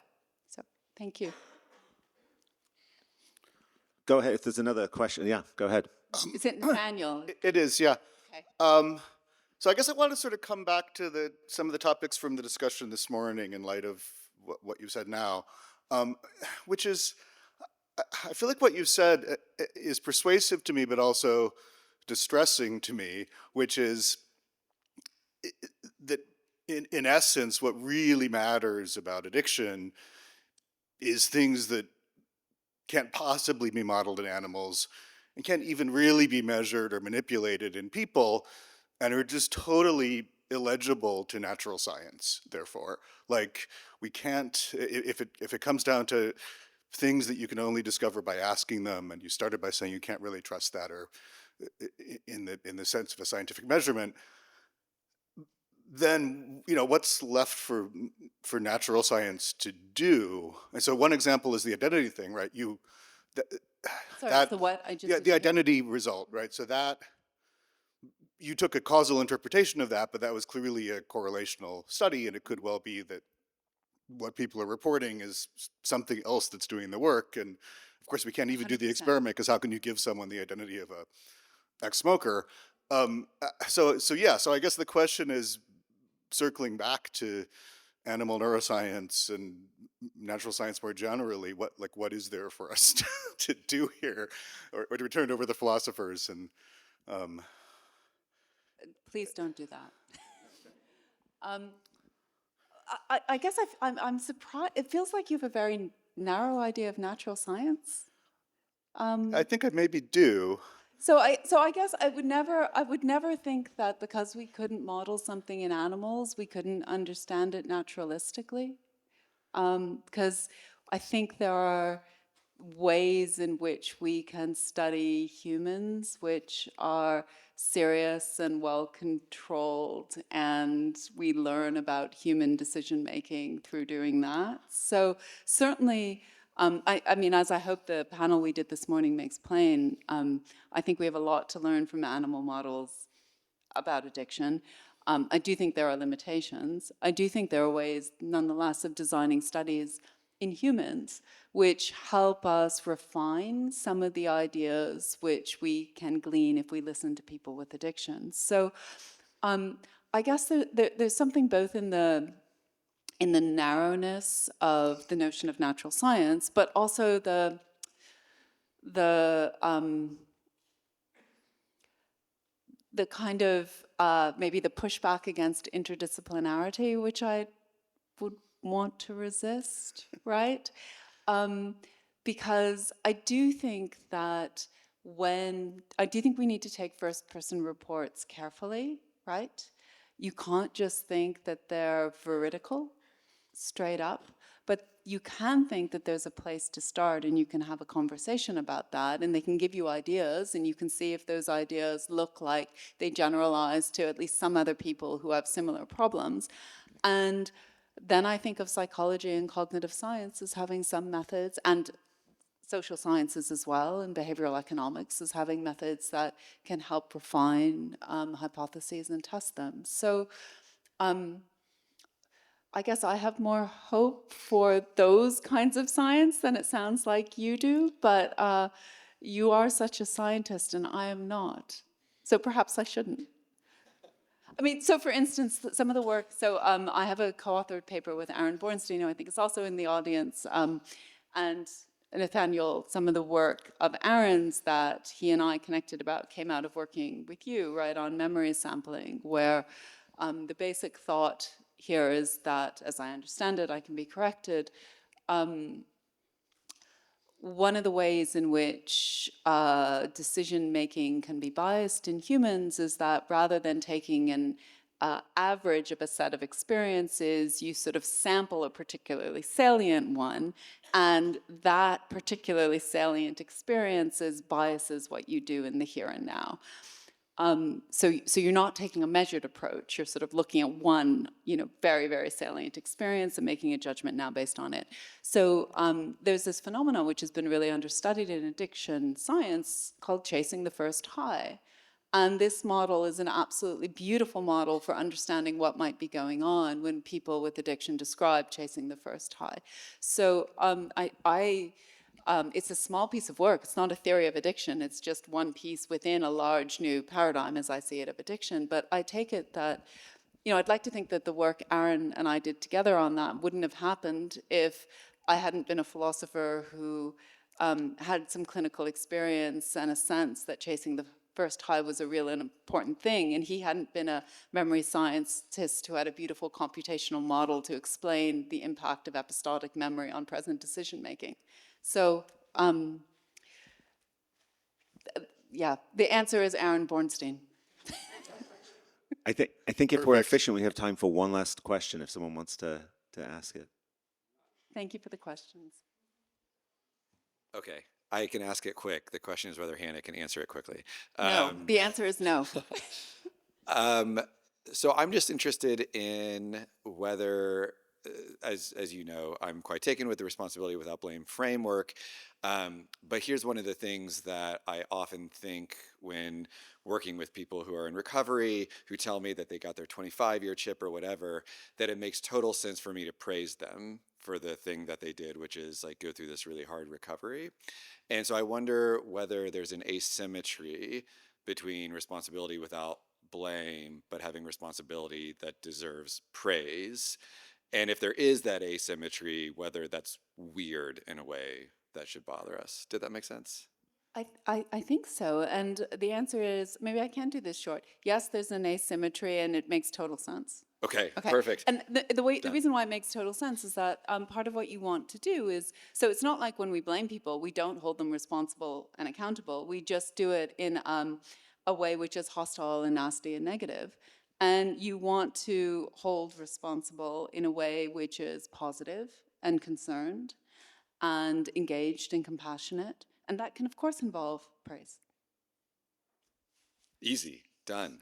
So, thank you. Go ahead, if there's another question. Yeah, go ahead. Is it Nathaniel? It is, yeah. Okay. So I guess I want to sort of come back to some of the topics from the discussion this morning in light of what you said now, which is, I feel like what you said is persuasive to me, but also distressing to me, which is that in essence, what really matters about addiction is things that can't possibly be modeled in animals and can't even really be measured or manipulated in people, and are just totally illegible to natural science. Therefore, like, we can't, if it comes down to things that you can only discover by asking them, and you started by saying you can't really trust that, or in the sense of a scientific measurement, then what's left for natural science to do? And so one example is the identity thing, right? Sorry, the what? Yeah, the identity result, right? So that you took a causal interpretation of that, but that was clearly a correlational study, and it could well be that what people are reporting is something else that's doing the work. And of course, we can't even do the 100%. experiment, because how can you give someone the identity of a ex-smoker? So I guess the question is, circling back to animal neuroscience and natural science more generally, what is there for us to do here, or to return over the philosophers? And please don't do that. I guess I'm surprised. It feels like you have a very narrow idea of natural science. I think I maybe do. So I guess I would never think that because we couldn't model something in animals, we couldn't understand it naturalistically. Because I think there are ways in which we can study humans which are serious and well controlled, and we learn about human decision making through doing that. So certainly I mean, as I hope the panel we did this morning makes plain, I think we have a lot to learn from animal models about addiction. I do think there are limitations. I do think there are ways, nonetheless, of designing studies in humans which help us refine some of the ideas which we can glean if we listen to people with addictions. So I guess there's something both in the narrowness of the notion of natural science, but also the kind of maybe the pushback against interdisciplinarity, which I would want to resist, right? Because I do think that I do think we need to take first-person reports carefully, right? You can't just think that they're veridical, straight up, but you can think that there's a place to start and you can have a conversation about that and they can give you ideas and you can see if those ideas look like they generalize to at least some other people who have similar problems. And then I think of psychology and cognitive science as having some methods, and social sciences as well, and behavioral economics as having methods that can help refine hypotheses and test them. So I guess I have more hope for those kinds of science than it sounds like you do, but you are such a scientist and I am not. So perhaps I shouldn't. I mean, so for instance, some of the work, so I have a co-authored paper with Aaron Bornstein, who I think is also in the audience, and Nathaniel, some of the work of Aaron's that he and I connected about came out of working with you, right, on memory sampling, where the basic thought here is that, as I understand it, I can be corrected, one of the ways in which decision-making can be biased in humans is that rather than taking an average of a set of experiences, you sort of sample a particularly salient one, and that particularly salient experiences biases what you do in the here and now. So you're not taking a measured approach. You're sort of looking at one, very, very salient experience and making a judgment now based on it. So there's this phenomenon which has been really understudied in addiction science called chasing the first high. And this model is an absolutely beautiful model for understanding what might be going on when people with addiction describe chasing the first high. So it's a small piece of work. It's not a theory of addiction. It's just one piece within a large new paradigm, as I see it, of addiction. But I take it that, I'd like to think that the work Aaron and I did together on that wouldn't have happened if I hadn't been a philosopher who had some clinical experience and a sense that chasing the first high was a real and important thing. And he hadn't been a memory scientist who had a beautiful computational model to explain the impact of episodic memory on present decision making. So, yeah, the answer is Aaron Bornstein. I think if we're efficient, we have time for one last question if someone wants to ask it. Thank you for the questions. Okay, I can ask it quick. The question is whether Hannah can answer it quickly. No, the answer is no. So I'm just interested in whether, as you know, I'm quite taken with the responsibility without blame framework. But here's one of the things that I often think when working with people who are in recovery, who tell me that they got their 25-year chip or whatever, that it makes total sense for me to praise them for the thing that they did, which is like go through this really hard recovery. And so I wonder whether there's an asymmetry between responsibility without blame, but having responsibility that deserves praise. And if there is that asymmetry, whether that's weird in a way that should bother us. Did that make sense? I think so. And the answer is, maybe I can do this short. Yes, there's an asymmetry and it makes total sense. Okay, perfect. And the reason why it makes total sense is that part of what you want to do is, so it's not like when we blame people, we don't hold them responsible and accountable. We just do it in a way which is hostile and nasty and negative. And you want to hold responsible in a way which is positive and concerned and engaged and compassionate. And that can, of course, involve praise. Easy, done.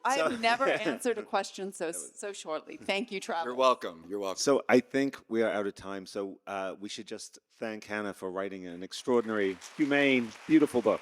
I've never answered a question so shortly. Thank you, Travis. You're welcome. You're welcome. So I think we are out of time. So we should just thank Hanna for writing an extraordinary, humane, beautiful book.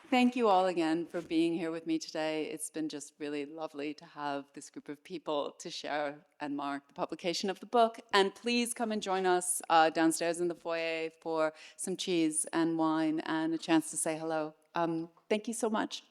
Thank you all again for being here with me today. It's been just really lovely to have this group of people to share and mark the publication of the book. And please come and join us downstairs in the foyer for some cheese and wine and a chance to say hello. Thank you so much.